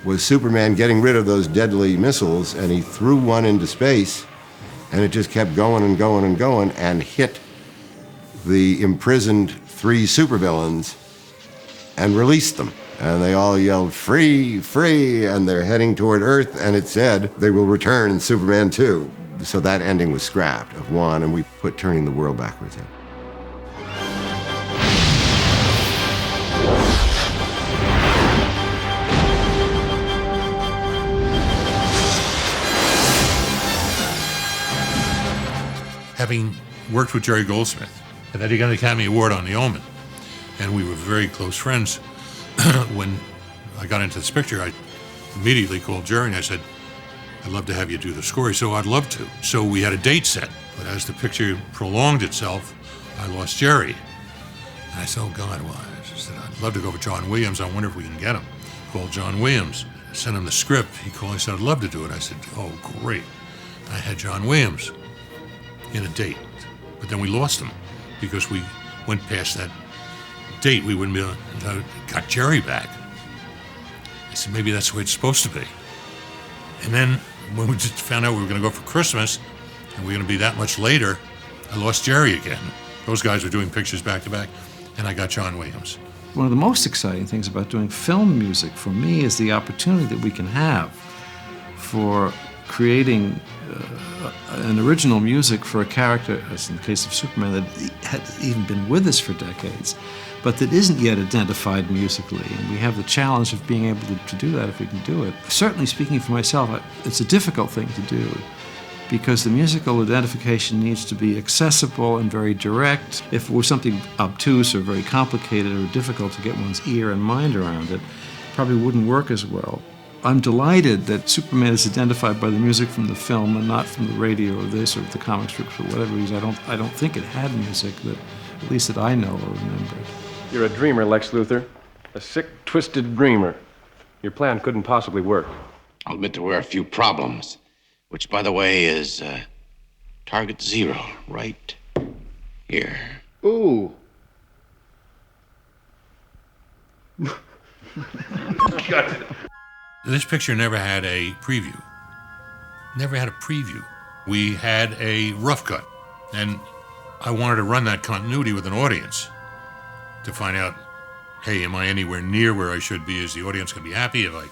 was Superman getting rid of those deadly missiles, and he threw one into space, and it just kept going and going and going and hit the imprisoned 3 supervillains and released them. And they all yelled, "Free, free," and they're heading toward Earth, and it said they will return in Superman 2. So that ending was scrapped of 1, and we put turning the world backwards in. Having worked with Jerry Goldsmith, and then he got an Academy Award on The Omen, and we were very close friends. When I got into this picture, I immediately called Jerry and I said, "I'd love to have you do the score." He said, "I'd love to." So we had a date set, but as the picture prolonged itself, I lost Jerry. And I said, "Oh God, why?" I said, "I'd love to go with John Williams. I wonder if we can get him." Called John Williams, sent him the script. He called, he said, "I'd love to do it." I said, "Oh, great." I had John Williams in a date, but then we lost him because we went past that date. We wouldn't be able to got Jerry back. I said, maybe that's the way it's supposed to be. And then when we just found out we were going to go for Christmas and we were going to be that much later, I lost Jerry again. Those guys were doing pictures back to back, and I got John Williams. One of the most exciting things about doing film music for me is the opportunity that we can have for creating an original music for a character, as in the case of Superman, that had even been with us for decades, but that isn't yet identified musically. And we have the challenge of being able to do that if we can do it. Certainly, speaking for myself, it's a difficult thing to do because the musical identification needs to be accessible and very direct. If it was something obtuse or very complicated or difficult to get one's ear and mind around it, probably wouldn't work as well. I'm delighted that Superman is identified by the music from the film and not from the radio or this or the comic strips for whatever reason. I don't think it had music that, at least that I know or remember. You're a dreamer, Lex Luthor. A sick, twisted dreamer. Your plan couldn't possibly work. I'll admit there were a few problems, which, by the way, is target 0 right here. Ooh. Got it. This picture never had a preview. Never had a preview. We had a rough cut, and I wanted to run that continuity with an audience to find out, hey, am I anywhere near where I should be? Is the audience going to be happy? Have I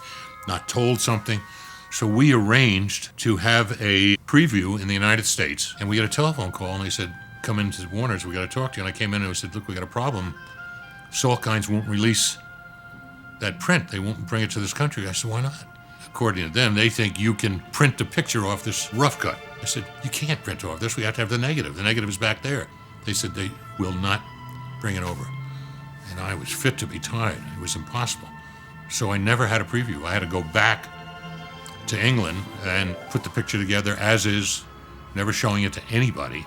not told something? So we arranged to have a preview in the United States, and we got a telephone call, and they said, come into Warner's, we got to talk to you. And I came in and I said, look, we got a problem. Salkinds won't release that print. They won't bring it to this country. I said, why not? According to them, they think you can print the picture off this rough cut. I said, you can't print off this. We have to have the negative. The negative is back there. They said they will not bring it over. And I was fit to be tied. It was impossible. So I never had a preview. I had to go back to England and put the picture together as is, never showing it to anybody.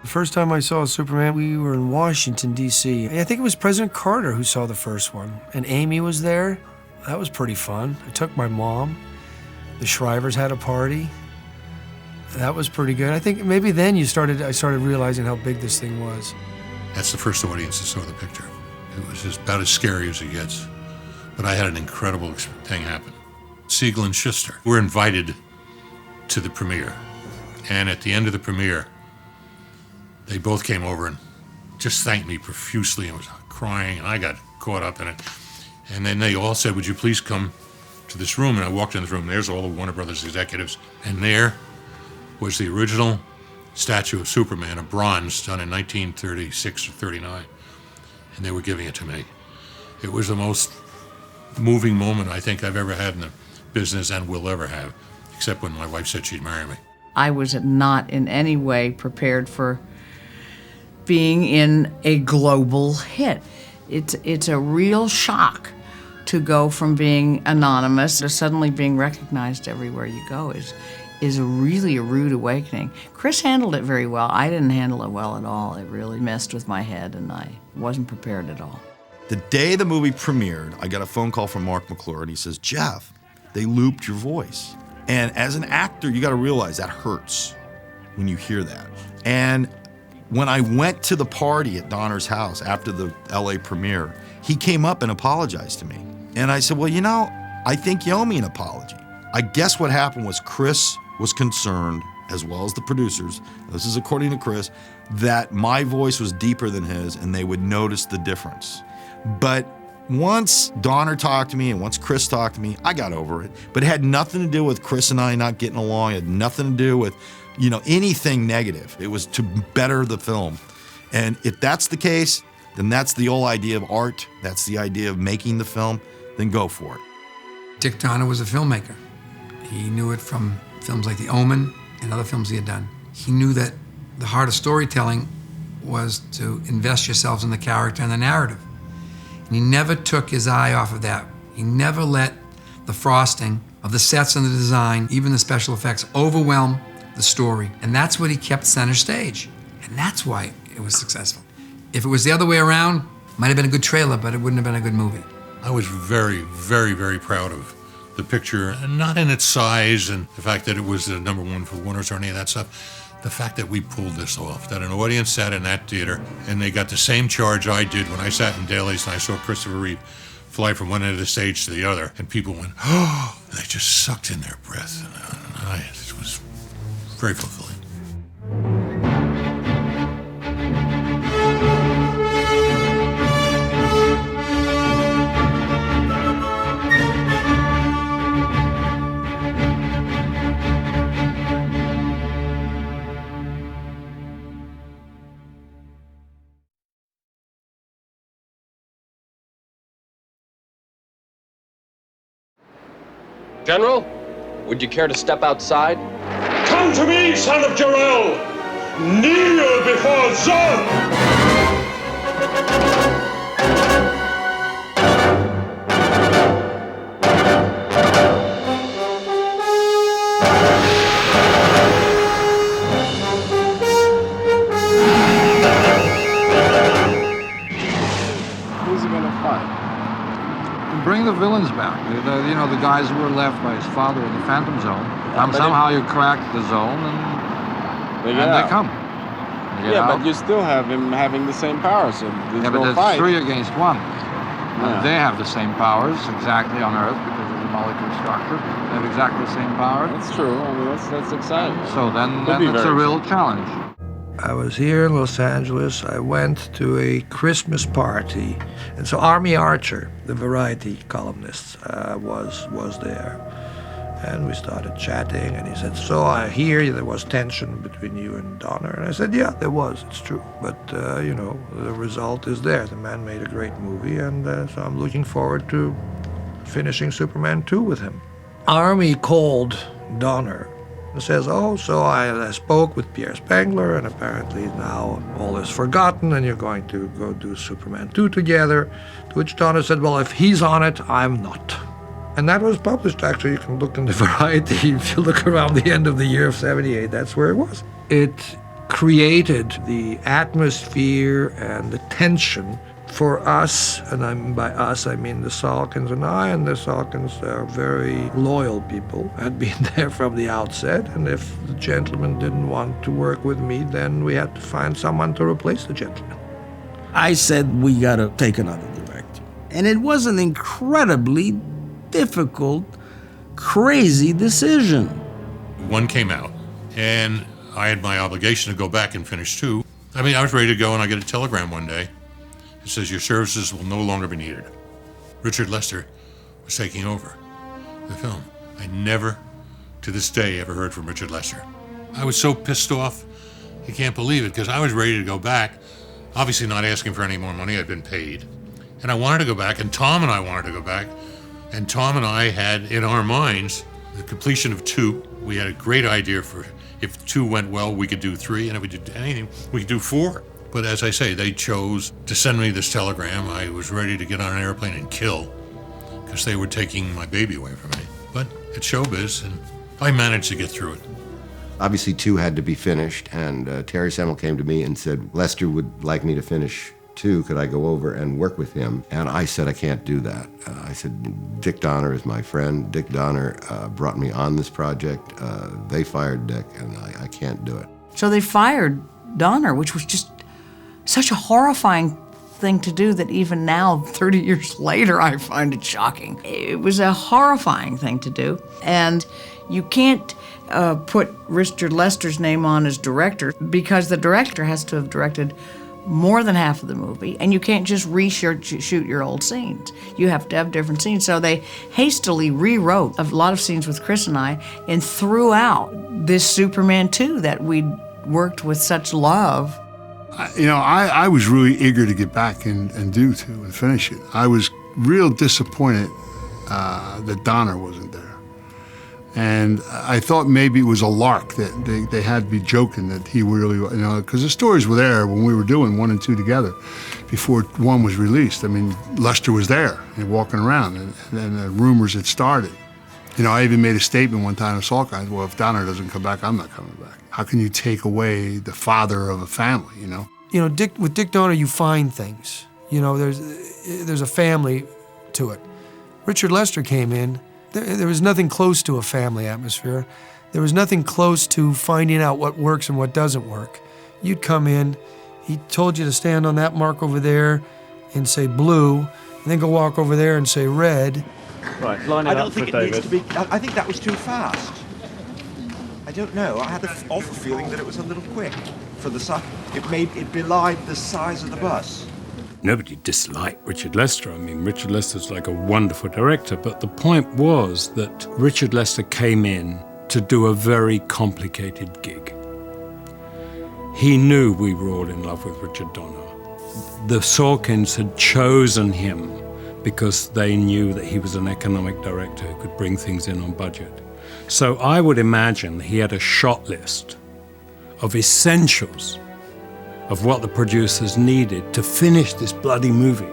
The first time I saw Superman, we were in Washington, D.C. I think it was President Carter who saw the first one, and Amy was there. That was pretty fun. I took my mom. The Shrivers had a party. That was pretty good. I think maybe then I started realizing how big this thing was. That's the first audience that saw the picture. It was just about as scary as it gets. But I had an incredible thing happen. Siegel and Schuster were invited to the premiere. And at the end of the premiere, They both came over and just thanked me profusely and was crying, and I got caught up in it. And then they all said, would you please come to this room? And I walked in the room. There's all the Warner Brothers executives. And there was the original statue of Superman, a bronze done in 1936 or 39. And they were giving it to me. It was the most moving moment I think I've ever had in the business and will ever have, except when my wife said she'd marry me. I was not in any way prepared for being in a global hit. It's a real shock to go from being anonymous to suddenly being recognized everywhere you go is really a rude awakening. Chris handled it very well. I didn't handle it well at all. It really messed with my head, and I wasn't prepared at all. The day the movie premiered, I got a phone call from Mark McClure, and he says, Jeff, they looped your voice. And as an actor, you got to realize that hurts when you hear that. And when I went to the party at Donner's house after the LA premiere, he came up and apologized to me. And I said, well, you know, I think you owe me an apology. I guess what happened was Chris was concerned, as well as the producers, this is according to Chris, that my voice was deeper than his and they would notice the difference. But once Donner talked to me and once Chris talked to me, I got over it. But it had nothing to do with Chris and I not getting along. It had nothing to do with, you know, anything negative. It was to better the film. And if that's the case, then that's the whole idea of art. That's the idea of making the film. Then go for it. Dick Donner was a filmmaker. He knew it from films like The Omen and other films he had done. He knew that the heart of storytelling was to invest yourselves in the character and the narrative. And he never took his eye off of that. He never let the frosting of the sets and the design, even the special effects, overwhelm the story. And that's what he kept center stage. And that's why it was successful. If it was the other way around, it might have been a good trailer, but it wouldn't have been a good movie. I was very, very, very proud of the picture, and not in its size and the fact that it was the #1 for Warner's or any of that stuff. The fact that we pulled this off, that an audience sat in that theater and they got the same charge I did when I sat in Daly's and I saw Christopher Reeve fly from one end of the stage to the other, and people went, oh, and they just sucked in their breath. And it was very fulfilling. General, would you care to step outside? Come to me, son of Jor-El! Kneel before Zod! Who's he gonna fight? Bring the villains back. You know, the guys who were left by his father in the Phantom Zone. Somehow you crack the zone and they come. But you still have him having the same powers. So yeah, but there's fight. 3 against 1. Yeah. They have the same powers exactly on Earth because of the molecular structure. They have exactly the same power. That's true. I mean, that's exciting. So then it's a real challenge. I was here in Los Angeles. I went to a Christmas party, and so Army Archer, the Variety columnist, was there, and we started chatting. And he said, "So I hear there was tension between you and Donner." And I said, "Yeah, there was. It's true. But you know, the result is there. The man made a great movie, and so I'm looking forward to finishing Superman 2 with him." Army called Donner. And says, "Oh, so I spoke with Pierre Spengler, and apparently now all is forgotten, and you're going to go do Superman 2 together." To which Donner said, "Well, if he's on it, I'm not." And that was published, actually. You can look in the Variety. If you look around the end of the year of '78, that's where it was. It created the atmosphere and the tension for us, and by us I mean the Salkins and I, and the Salkins are very loyal people, had been there from the outset, and if the gentleman didn't want to work with me, then we had to find someone to replace the gentleman. I said, we gotta take another director. And it was an incredibly difficult, crazy decision. One came out, and I had my obligation to go back and finish 2. I I mean, I was ready to go, and I get a telegram one day. It says, your services will no longer be needed. Richard Lester was taking over the film. I never, to this day, ever heard from Richard Lester. I was so pissed off, you can't believe it, because I was ready to go back, obviously not asking for any more money. I'd been paid. And I wanted to go back, and Tom and I wanted to go back. And Tom and I had in our minds the completion of 2. We had a great idea for if 2 went well, we could do 3, and if we did anything, we could do 4. But as I say, they chose to send me this telegram. I was ready to get on an airplane and kill, because they were taking my baby away from me. But it's showbiz, and I managed to get through it. Obviously, 2 had to be finished, and Terry Semel came to me and said, Lester would like me to finish 2. Could I go over and work with him? And I said, I can't do that. I said, Dick Donner is my friend. Dick Donner brought me on this project. They fired Dick, and I can't do it. So they fired Donner, which was just such a horrifying thing to do that even now, 30 years later, I find it shocking. It was a horrifying thing to do. And you can't put Richard Lester's name on as director because the director has to have directed more than half of the movie, and you can't just reshoot your old scenes. You have to have different scenes. So they hastily rewrote a lot of scenes with Chris and I and threw out this Superman 2 that we'd worked with such love. I was really eager to get back and do 2 and finish it. I was real disappointed that Donner wasn't there. And I thought maybe it was a lark, that they had to be joking that he really, because the stories were there when we were doing 1 and 2 together before 1 was released. I mean, Lester was there and walking around, and the rumors had started. I even made a statement one time to Salkind, well, if Donner doesn't come back, I'm not coming back. How can you take away the father of a family, With Dick Donner, you find things. There's a family to it. Richard Lester came in. There was nothing close to a family atmosphere. There was nothing close to finding out what works and what doesn't work. You'd come in, he told you to stand on that mark over there and say blue, and then go walk over there and say red. Right, line it up for David. I don't think it needs to be, I think that was too fast. I don't know, I had the awful feeling that it was a little quick for the size. It belied the size of the bus. Nobody disliked Richard Lester. I mean, Richard Lester's like a wonderful director, but the point was that Richard Lester came in to do a very complicated gig. He knew we were all in love with Richard Donner. The Sorkins had chosen him because they knew that he was an economic director who could bring things in on budget. So I would imagine he had a shot list of essentials of what the producers needed to finish this bloody movie.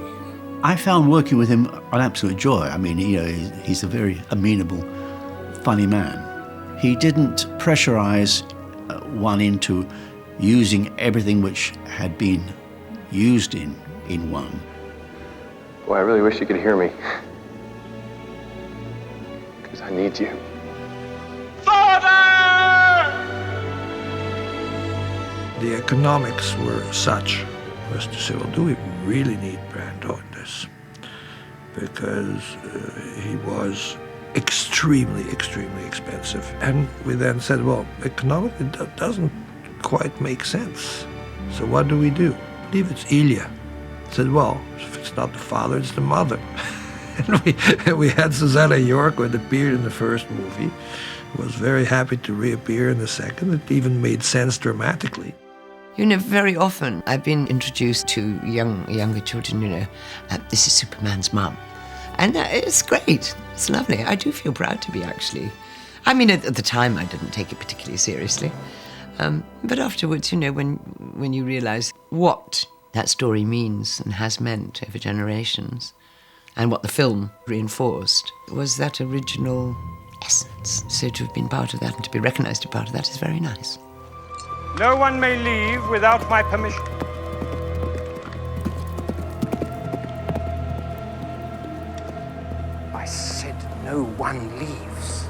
I found working with him an absolute joy. I mean, he's a very amenable, funny man. He didn't pressurize one into using everything which had been used in 1. Boy, I really wish you could hear me. Because I need you. The economics were such as to say, well, do we really need Brando in this? Because he was extremely, extremely expensive. And we then said, well, economically, that doesn't quite make sense. So what do we do? I believe it's Ilya. Said, well, if it's not the father, it's the mother. And we had Susanna York, who had appeared in the first movie, was very happy to reappear in the second. It even made sense dramatically. Very often I've been introduced to younger children, this is Superman's mum. And it's great. It's lovely. I do feel proud to be, actually. I mean, at the time I didn't take it particularly seriously. But afterwards, when you realize what that story means and has meant over generations, and what the film reinforced, was that original essence. So to have been part of that and to be recognized as part of that is very nice. No one may leave without my permission. I said no one leaves.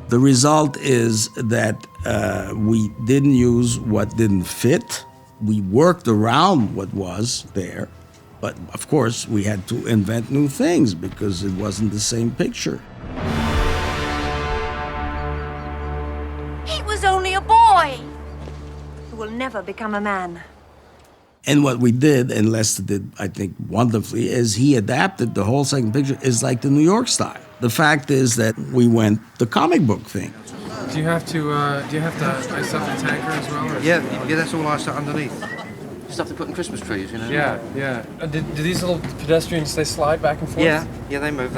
The result is that we didn't use what didn't fit. We worked around what was there, but of course we had to invent new things because it wasn't the same picture. He was only a boy. Who will never become a man. And what we did, and Lester did, I think, wonderfully, is he adapted the whole second picture is like the New York style. The fact is that we went the comic book thing. Do you have to ice up the tanker as well? Or? Yeah, that's all iced up underneath. Stuff they put in Christmas trees, you know? Yeah. Do these little pedestrians, they slide back and forth? Yeah, they move.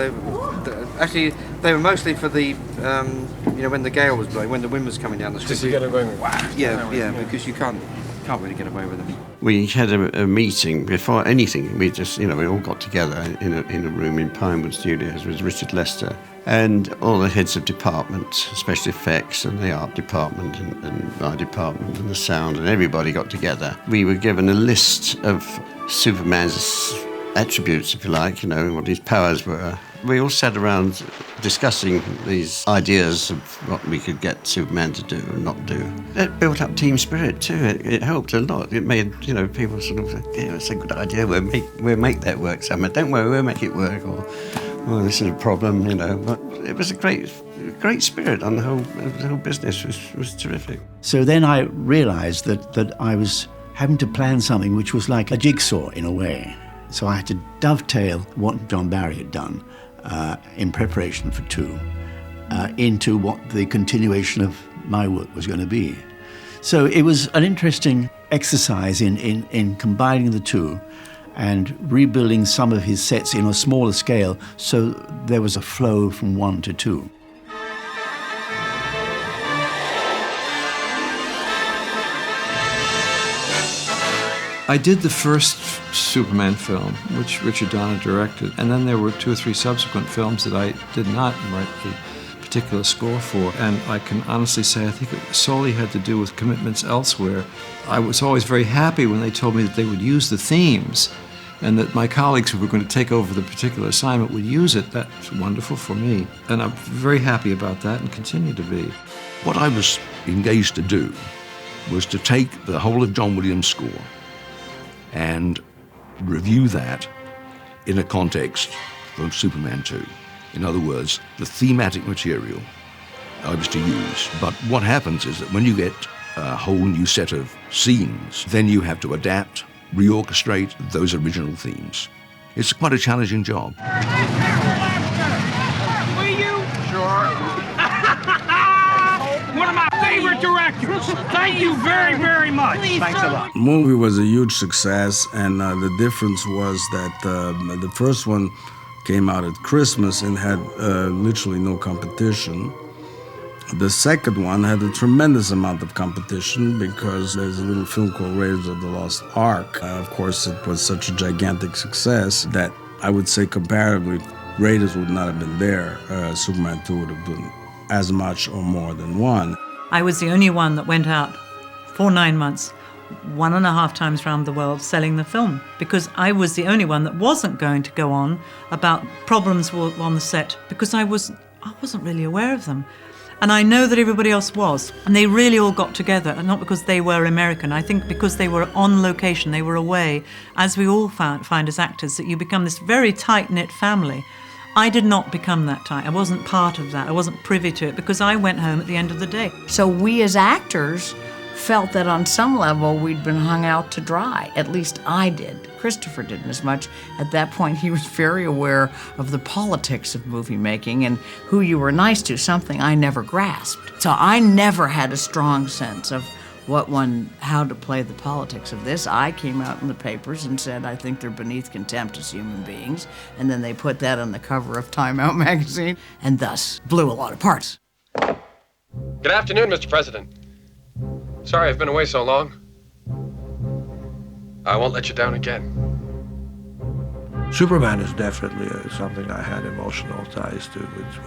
Actually, they were mostly for the, when the gale was blowing, when the wind was coming down the street. Just to get them going, wow. Yeah, because you can't really get away with them. We had a meeting before anything. We just, we all got together in a room in Pinewood Studios with Richard Lester and all the heads of department, special effects and the art department and my department and the sound, and everybody got together. We were given a list of Superman's attributes, if you like, what his powers were. We all sat around discussing these ideas of what we could get Superman to do and not do. It built up team spirit too. It helped a lot. It made people sort of, it's a good idea. We'll make that work, Sam. Don't worry, we'll make it work. Or, well, this is a problem, But it was a great spirit on the whole business. Was terrific. So then I realised that I was having to plan something which was like a jigsaw in a way. So I had to dovetail what John Barry had done in preparation for 2 into what the continuation of my work was going to be. So it was an interesting exercise in combining the two and rebuilding some of his sets in a smaller scale, so there was a flow from 1 to 2. I did the first Superman film, which Richard Donner directed, and then there were 2 or 3 subsequent films that I did not write the particular score for, and I can honestly say I think it solely had to do with commitments elsewhere. I was always very happy when they told me that they would use the themes and that my colleagues who were going to take over the particular assignment would use it. That's wonderful for me, and I'm very happy about that and continue to be. What I was engaged to do was to take the whole of John Williams' score and review that in a context from Superman 2. In other words, the thematic material I was to use. But what happens is that when you get a whole new set of scenes, then you have to adapt, reorchestrate those original themes. It's quite a challenging job. Will you? Sure. One of my favorite directors. Thank you very, very much. Thanks a lot. The movie was a huge success, and the difference was that the first one came out at Christmas and had literally no competition. The second one had a tremendous amount of competition because there's a little film called Raiders of the Lost Ark. Of course, it was such a gigantic success that I would say comparatively, Raiders would not have been there. Superman 2 would have been as much or more than 1. I was the only one that went out for 9 months, 1.5 times around the world selling the film, because I was the only one that wasn't going to go on about problems on the set because I wasn't really aware of them. And I know that everybody else was. And they really all got together, and not because they were American. I think because they were on location, they were away, as we all find as actors, that you become this very tight-knit family. I did not become that tight. I wasn't part of that. I wasn't privy to it because I went home at the end of the day. So we as actors felt that on some level we'd been hung out to dry. At least I did. Christopher didn't as much. At that point, he was very aware of the politics of movie making and who you were nice to, something I never grasped. So I never had a strong sense of how to play the politics of this. I came out in the papers and said, I think they're beneath contempt as human beings. And then they put that on the cover of Time Out magazine and thus blew a lot of parts. Good afternoon, Mr. President. Sorry I've been away so long. I won't let you down again. Superman is definitely something I had emotional ties to. It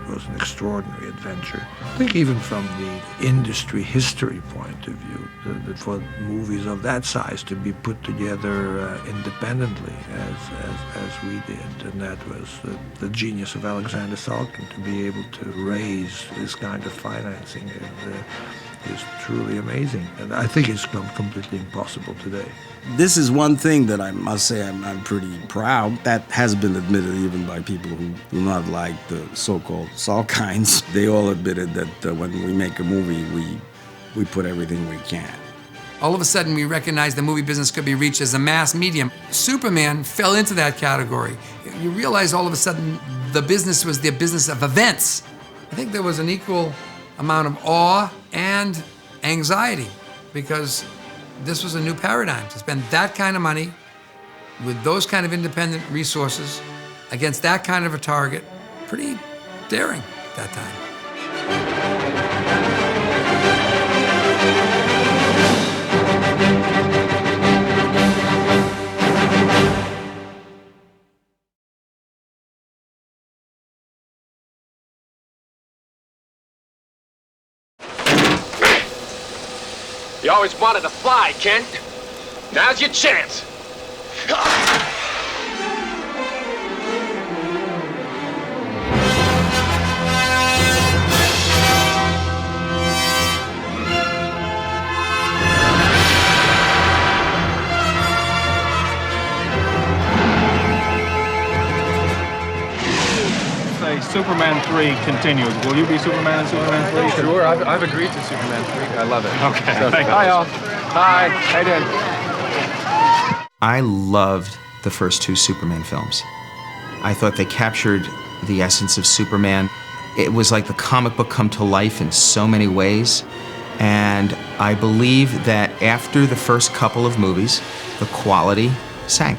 was an extraordinary adventure. I think even from the industry history point of view, for movies of that size to be put together independently as we did, and that was the genius of Alexander Salkind, to be able to raise this kind of financing is truly amazing. And I think it's completely impossible today. This is one thing that I must say I'm pretty proud. That has been admitted even by people who do not like the so-called Salkinds. They all admitted that when we make a movie, we put everything we can. All of a sudden, we recognized the movie business could be reached as a mass medium. Superman fell into that category. You realize all of a sudden the business was the business of events. I think there was an equal amount of awe and anxiety because this was a new paradigm. To spend that kind of money with those kind of independent resources against that kind of a target, pretty daring at that time. You always wanted to fly, Kent. Now's your chance. Superman 3 continues. Will you be Superman in Superman 3? Sure, I've agreed to Superman 3. I love it. Okay, So, thank you. hi, all. Hi, how you doing? I loved the first two Superman films. I thought they captured the essence of Superman. It was like the comic book come to life in so many ways. And I believe that after the first couple of movies, the quality sank.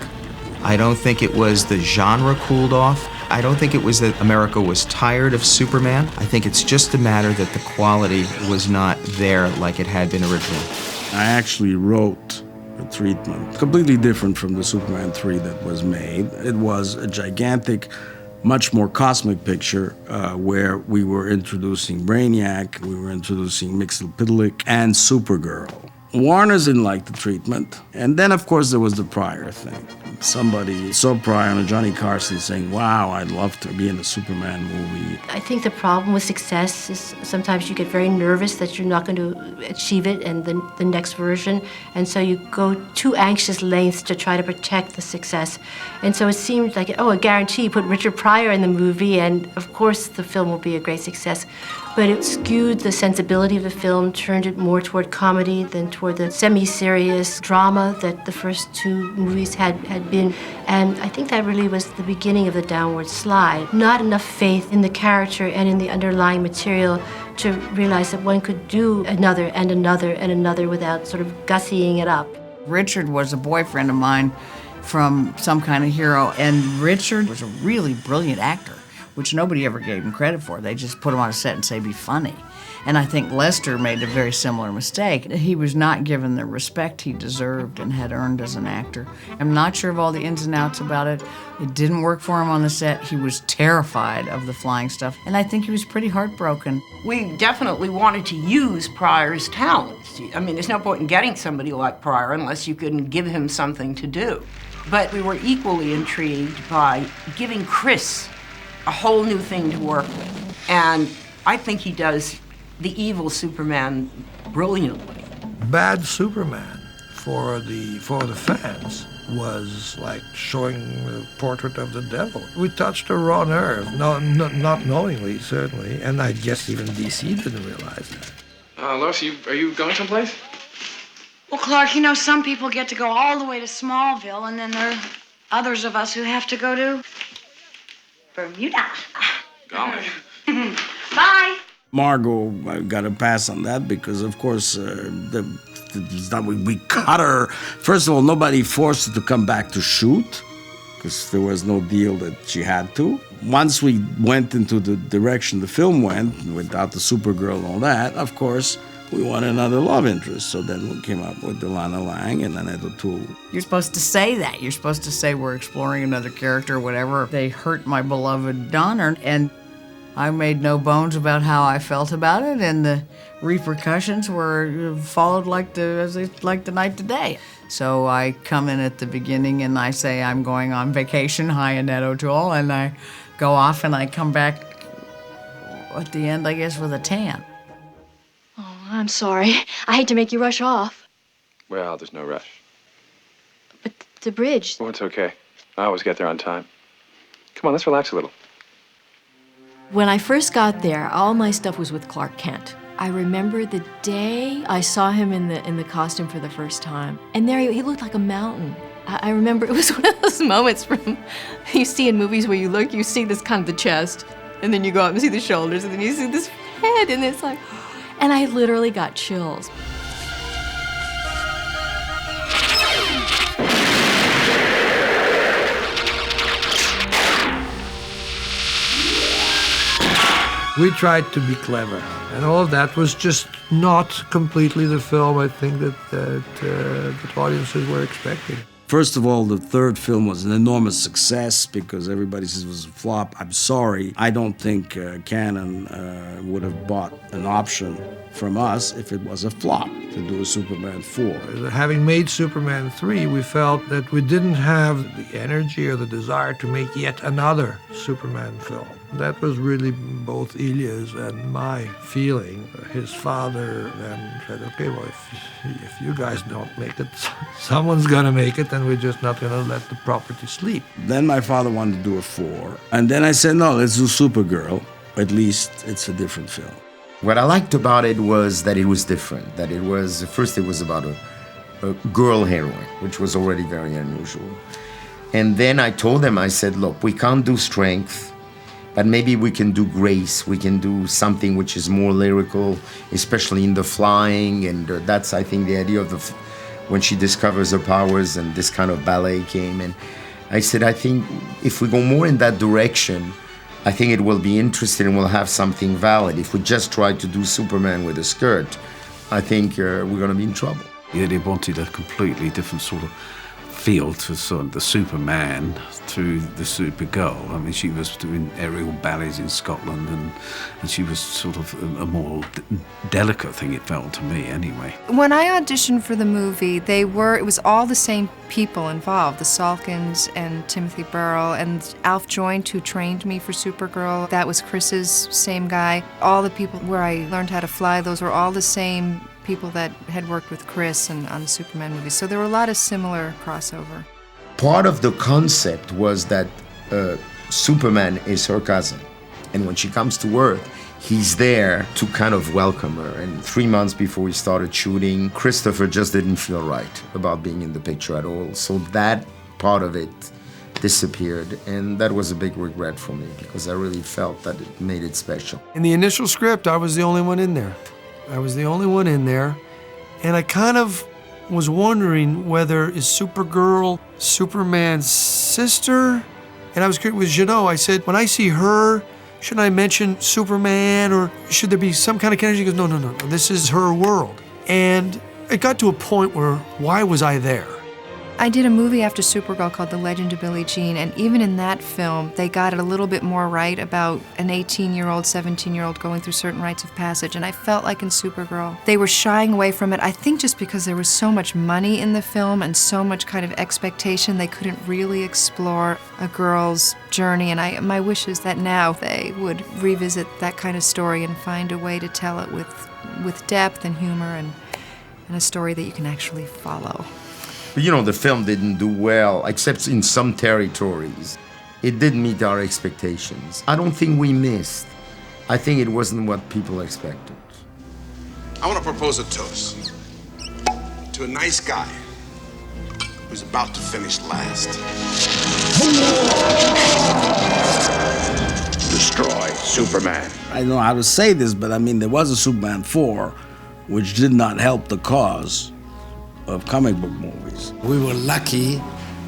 I don't think it was the genre cooled off. I don't think it was that America was tired of Superman. I think it's just a matter that the quality was not there like it had been originally. I actually wrote a treatment completely different from the Superman 3 that was made. It was a gigantic, much more cosmic picture where we were introducing Brainiac, we were introducing Mxyzptlk, and Supergirl. Warner's didn't like the treatment. And then, of course, there was the Pryor thing. Somebody saw Pryor on a Johnny Carson saying, wow, I'd love to be in a Superman movie. I think the problem with success is sometimes you get very nervous that you're not going to achieve it and the next version. And so you go to anxious lengths to try to protect the success. And so it seemed like, oh, a guarantee, put Richard Pryor in the movie, and of course the film will be a great success. But it skewed the sensibility of the film, turned it more toward comedy than toward the semi-serious drama that the first two movies had been. And I think that really was the beginning of the downward slide. Not enough faith in the character and in the underlying material to realize that one could do another and another and another without sort of gussying it up. Richard was a boyfriend of mine from Some Kind of Hero, and Richard was a really brilliant actor, which nobody ever gave him credit for. They just put him on a set and say, be funny. And I think Lester made a very similar mistake. He was not given the respect he deserved and had earned as an actor. I'm not sure of all the ins and outs about it. It didn't work for him on the set. He was terrified of the flying stuff, and I think he was pretty heartbroken. We definitely wanted to use Pryor's talents. I mean, there's no point in getting somebody like Pryor unless you can give him something to do. But we were equally intrigued by giving Chris a whole new thing to work with. And I think he does the evil Superman brilliantly. Bad Superman for the fans was like showing the portrait of the devil. We touched a raw nerve, not knowingly, certainly, and I guess even DC didn't realize that. Lois, are you going someplace? Well, Clark, you know, some people get to go all the way to Smallville, and then there are others of us who have to go to Bermuda. Golly. Bye. Margot got a pass on that because, of course, we cut her. First of all, nobody forced her to come back to shoot because there was no deal that she had to. Once we went into the direction the film went, without the Supergirl and all that, of course, we wanted another love interest. So then we came up with Delana Lang and Annette O'Toole. You're supposed to say that. You're supposed to say we're exploring another character or whatever. They hurt my beloved Donner, and I made no bones about how I felt about it, and the repercussions were followed like the night to day. So I come in at the beginning and I say I'm going on vacation, hi Annette O'Toole, and I go off and I come back at the end, I guess, with a tan. Oh, I'm sorry. I hate to make you rush off. Well, there's no rush. But the bridge... Oh, it's okay. I always get there on time. Come on, let's relax a little. When I first got there, all my stuff was with Clark Kent. I remember the day I saw him in the costume for the first time. And there he looked like a mountain. I remember it was one of those moments from you see in movies where you see this kind of the chest, and then you go up and see the shoulders, and then you see this head, and it's like, and I literally got chills. We tried to be clever, and all of that was just not completely the film I think that audiences were expecting. First of all, the third film was an enormous success because everybody says it was a flop. I'm sorry. I don't think Canon would have bought an option from us if it was a flop to do a Superman 4. Having made Superman 3, we felt that we didn't have the energy or the desire to make yet another Superman film. That was really both Ilya's and my feeling. His father then said, okay, well, if you guys don't make it, someone's gonna make it, and we're just not gonna let the property sleep. Then my father wanted to do a 4. And then I said, no, let's do Supergirl. At least it's a different film. What I liked about it was that it was different. That it was, first it was about a girl heroine, which was already very unusual. And then I told them, I said, look, we can't do strength, but maybe we can do grace. We can do something which is more lyrical, especially in the flying. And that's, I think, the idea of when she discovers her powers and this kind of ballet came. And I said, I think if we go more in that direction, I think it will be interesting and we'll have something valid. If we just try to do Superman with a skirt, I think we're going to be in trouble. Yeah, they wanted a completely different sort of feel to sort of the Superman to the Supergirl. I mean, she was doing aerial ballets in Scotland, and she was sort of a more delicate thing, it felt to me anyway. When I auditioned for the movie, it was all the same people involved, the Salkins and Timothy Burrell, and Alf Joint, who trained me for Supergirl. That was Chris's same guy. All the people where I learned how to fly, those were all the same people that had worked with Chris and on the Superman movies. So there were a lot of similar crossover. Part of the concept was that Superman is her cousin. And when she comes to Earth, he's there to kind of welcome her. And 3 months before we started shooting, Christopher just didn't feel right about being in the picture at all. So that part of it disappeared. And that was a big regret for me because I really felt that it made it special. In the initial script, I was the only one in there. And I kind of was wondering whether is Supergirl Superman's sister? And I was curious with Jeannot. I said, when I see her, shouldn't I mention Superman, or should there be some kind of connection? He goes, no, this is her world. And it got to a point where, why was I there? I did a movie after Supergirl called The Legend of Billie Jean, and even in that film, they got it a little bit more right about an 18-year-old, 17-year-old going through certain rites of passage, and I felt like in Supergirl, they were shying away from it, I think just because there was so much money in the film and so much kind of expectation, they couldn't really explore a girl's journey, and my wish is that now they would revisit that kind of story and find a way to tell it with depth and humor and a story that you can actually follow. But you know, the film didn't do well, except in some territories. It didn't meet our expectations. I don't think we missed. I think it wasn't what people expected. I want to propose a toast to a nice guy who's about to finish last. Destroy Superman. I don't know how to say this, but I mean, there was a Superman 4, which did not help the cause of comic book movies. We were lucky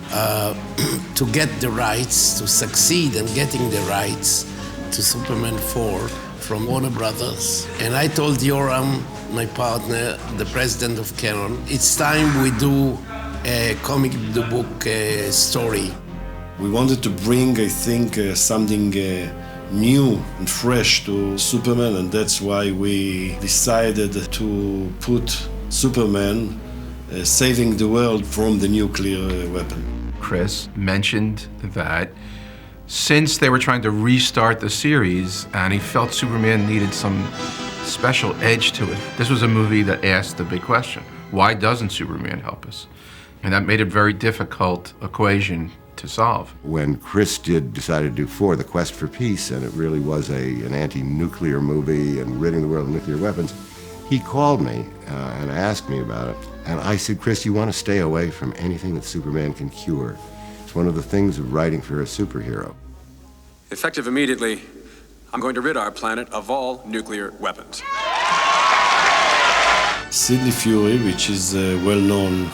to get the rights, to succeed in getting the rights to Superman 4 from Warner Brothers. And I told Yoram, my partner, the president of Canon, it's time we do a comic book story. We wanted to bring, I think, something new and fresh to Superman, and that's why we decided to put Superman saving the world from the nuclear weapon. Chris mentioned that since they were trying to restart the series and he felt Superman needed some special edge to it, this was a movie that asked the big question, why doesn't Superman help us? And that made it a very difficult equation to solve. When Chris decided to do 4, The Quest for Peace, and it really was an anti-nuclear movie and ridding the world of nuclear weapons, he called me and asked me about it. And I said, Chris, you want to stay away from anything that Superman can cure. It's one of the things of writing for a superhero. Effective immediately, I'm going to rid our planet of all nuclear weapons. Sidney Furie, which is a well-known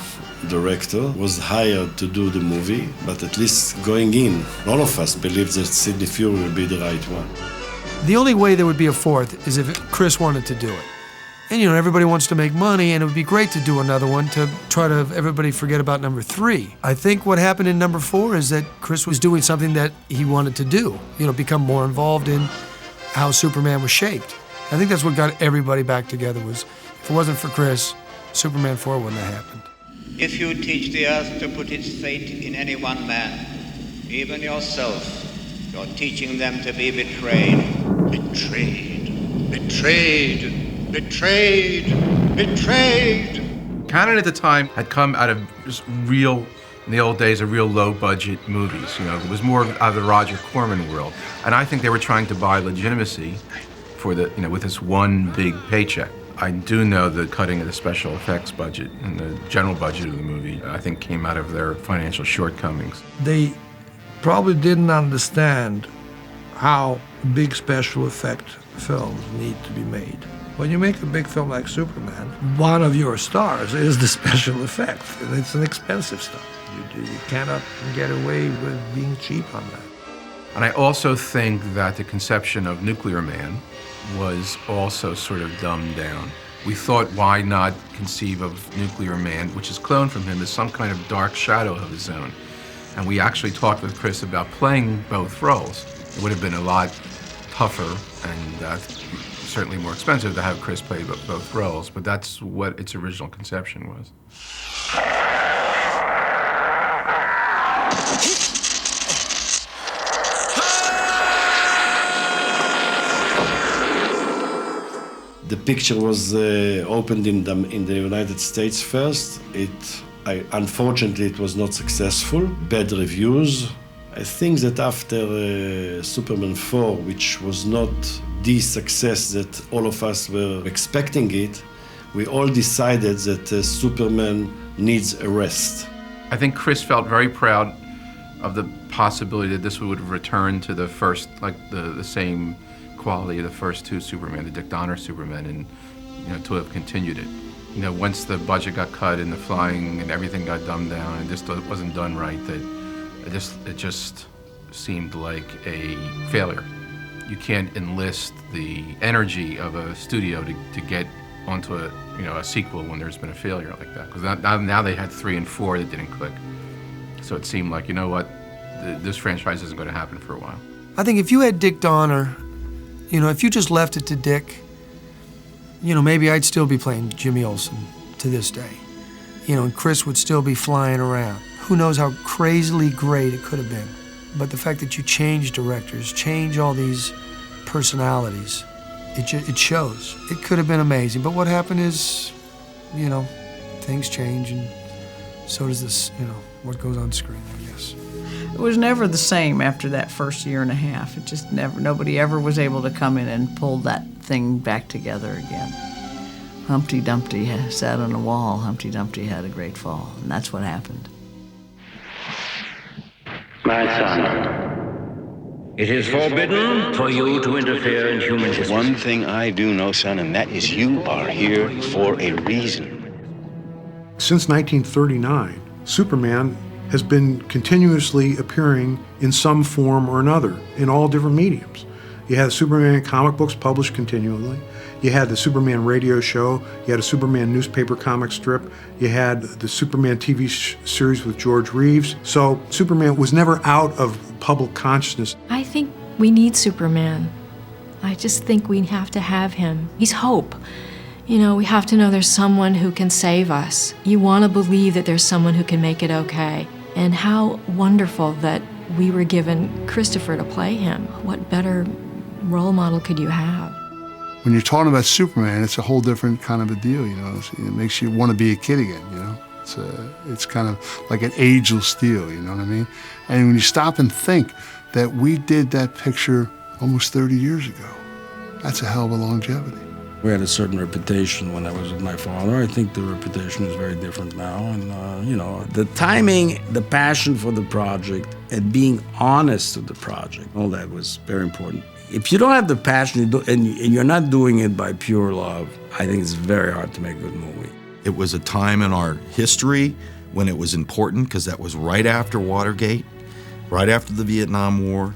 director, was hired to do the movie, but at least going in, all of us believed that Sidney Furie would be the right one. The only way there would be a 4th is if Chris wanted to do it. And you know, everybody wants to make money, and it would be great to do another one to try to everybody forget about number 3. I think what happened in number 4 is that Chris was doing something that he wanted to do, you know, become more involved in how Superman was shaped. I think that's what got everybody back together. Was if it wasn't for Chris, Superman 4 wouldn't have happened. If you teach the earth to put its fate in any one man, even yourself, you're teaching them to be betrayed. Betrayed. Betrayed. Betrayed. Betrayed. Cannon at the time had come out of just real, in the old days, real low-budget movies. You know, it was more out of the Roger Corman world. And I think they were trying to buy legitimacy for the, you know, with this one big paycheck. I do know the cutting of the special effects budget and the general budget of the movie, I think, came out of their financial shortcomings. They probably didn't understand how big special effect films need to be made. When you make a big film like Superman, one of your stars is the special effects, and it's an expensive stuff. You cannot get away with being cheap on that. And I also think that the conception of Nuclear Man was also sort of dumbed down. We thought, why not conceive of Nuclear Man, which is cloned from him, as some kind of dark shadow of his own. And we actually talked with Chris about playing both roles. It would have been a lot tougher and certainly more expensive to have Chris play both roles, but that's what its original conception was. The picture was opened in the United States first. Unfortunately, it was not successful. Bad reviews. I think that after Superman 4, which was not the success that all of us were expecting it, we all decided that Superman needs a rest. I think Chris felt very proud of the possibility that this would return to the first, like the same quality of the first 2 Superman, the Dick Donner Superman, and you know, to have continued it. You know, once the budget got cut and the flying and everything got dumbed down and just wasn't done right, that it just seemed like a failure. You can't enlist the energy of a studio to get onto a sequel when there's been a failure like that. Because now they had 3 and 4 that didn't click. So it seemed like, you know what, this franchise isn't going to happen for a while. I think if you had Dick Donner, you know, if you just left it to Dick, you know, maybe I'd still be playing Jimmy Olsen to this day. You know, and Chris would still be flying around. Who knows how crazily great it could have been. But the fact that you change directors, change all these personalities, it shows. It could have been amazing, but what happened is, you know, things change, and so does this, you know, what goes on screen, I guess. It was never the same after that first year and a half. It just nobody ever was able to come in and pull that thing back together again. Humpty Dumpty sat on a wall. Humpty Dumpty had a great fall, and that's what happened. My son, it is forbidden for you to interfere in human history. One thing I do know, son, and that is you are here for a reason. Since 1939, Superman has been continuously appearing in some form or another in all different mediums. You had Superman comic books published continually. You had the Superman radio show. You had a Superman newspaper comic strip. You had the Superman TV series with George Reeves. So Superman was never out of public consciousness. I think we need Superman. I just think we have to have him. He's hope. You know, we have to know there's someone who can save us. You want to believe that there's someone who can make it okay. And how wonderful that we were given Christopher to play him. What better role model could you have? When you're talking about Superman, it's a whole different kind of a deal, you know. It makes you want to be a kid again, you know. It's kind of like an ageless steel, you know what I mean? And when you stop and think that we did that picture almost 30 years ago, that's a hell of a longevity. We had a certain reputation when I was with my father. I think the reputation is very different now. And, the timing, the passion for the project, and being honest with the project, all that was very important. If you don't have the passion and you're not doing it by pure love, I think it's very hard to make a good movie. It was a time in our history when it was important, because that was right after Watergate, right after the Vietnam War.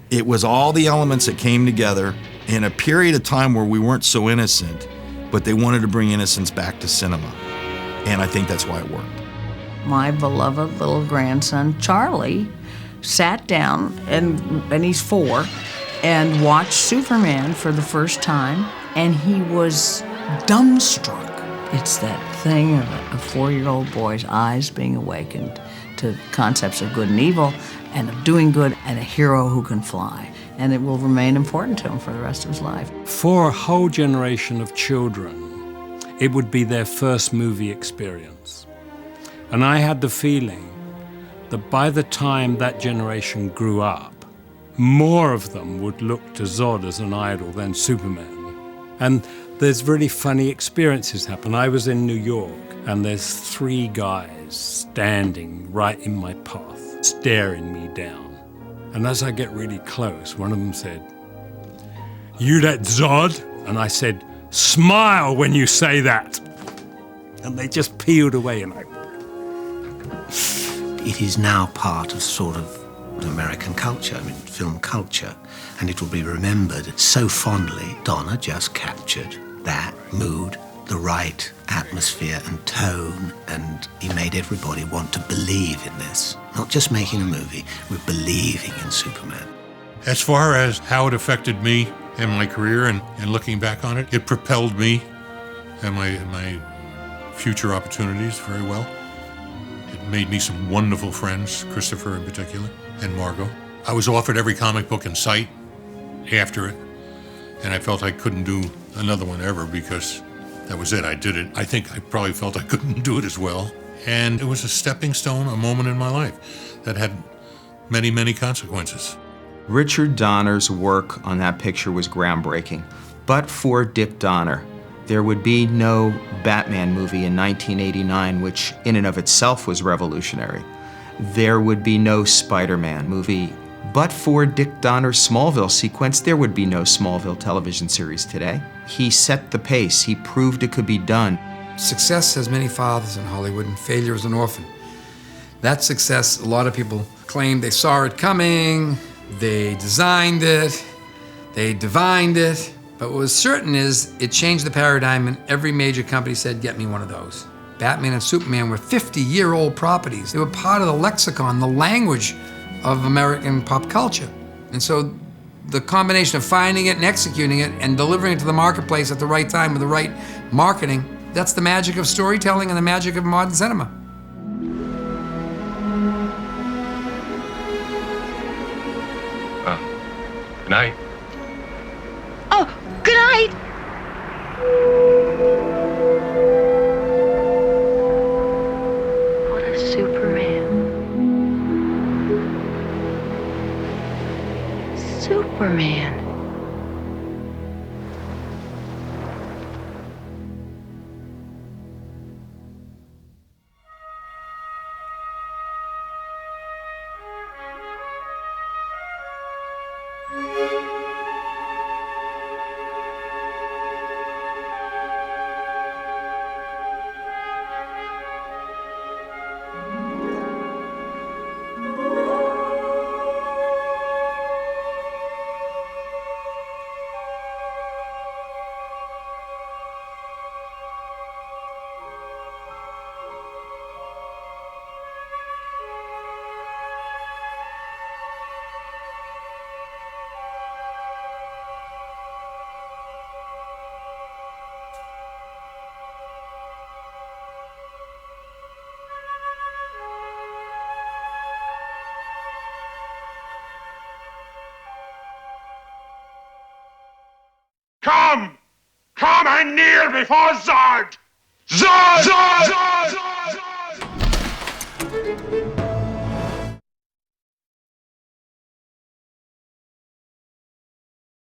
It was all the elements that came together in a period of time where we weren't so innocent, but they wanted to bring innocence back to cinema. And I think that's why it worked. My beloved little grandson, Charlie, sat down, and he's 4, and watched Superman for the first time, and he was dumbstruck. It's that thing of a 4-year-old boy's eyes being awakened to concepts of good and evil, and of doing good, and a hero who can fly. And it will remain important to him for the rest of his life. For a whole generation of children, it would be their first movie experience. And I had the feeling that by the time that generation grew up, more of them would look to Zod as an idol than Superman. And there's really funny experiences happen. I was in New York, and there's 3 guys standing right in my path, staring me down. And as I get really close, one of them said, "You that Zod?" And I said, "Smile when you say that." And they just peeled away, and It is now part of sort of American culture, film culture, and it will be remembered so fondly. Donner just captured that mood, the right atmosphere and tone, and he made everybody want to believe in this. Not just making a movie, we're believing in Superman. As far as how it affected me and my career and looking back on it, it propelled me and my future opportunities very well. It made me some wonderful friends, Christopher in particular, and Margot. I was offered every comic book in sight after it, and I felt I couldn't do another one ever because that was it. I did it. I think I probably felt I couldn't do it as well. And it was a stepping stone, a moment in my life that had many, many consequences. Richard Donner's work on that picture was groundbreaking. But for Dick Donner, there would be no Batman movie in 1989, which in and of itself was revolutionary. There would be no Spider-Man movie. But for Dick Donner's Smallville sequence, there would be no Smallville television series today. He set the pace. He proved it could be done. Success has many fathers in Hollywood, and failure is an orphan. That success, a lot of people claim they saw it coming, they designed it, they divined it, but what was certain is it changed the paradigm, and every major company said, "Get me one of those." Batman and Superman were 50-year-old properties. They were part of the lexicon, the language of American pop culture. And so the combination of finding it and executing it and delivering it to the marketplace at the right time with the right marketing, that's the magic of storytelling and the magic of modern cinema. Good night. Oh, good night. What a Superman. Superman. Come! Come and kneel before Zod! Zod! Zod! Zod! Zod! Zod! Bye.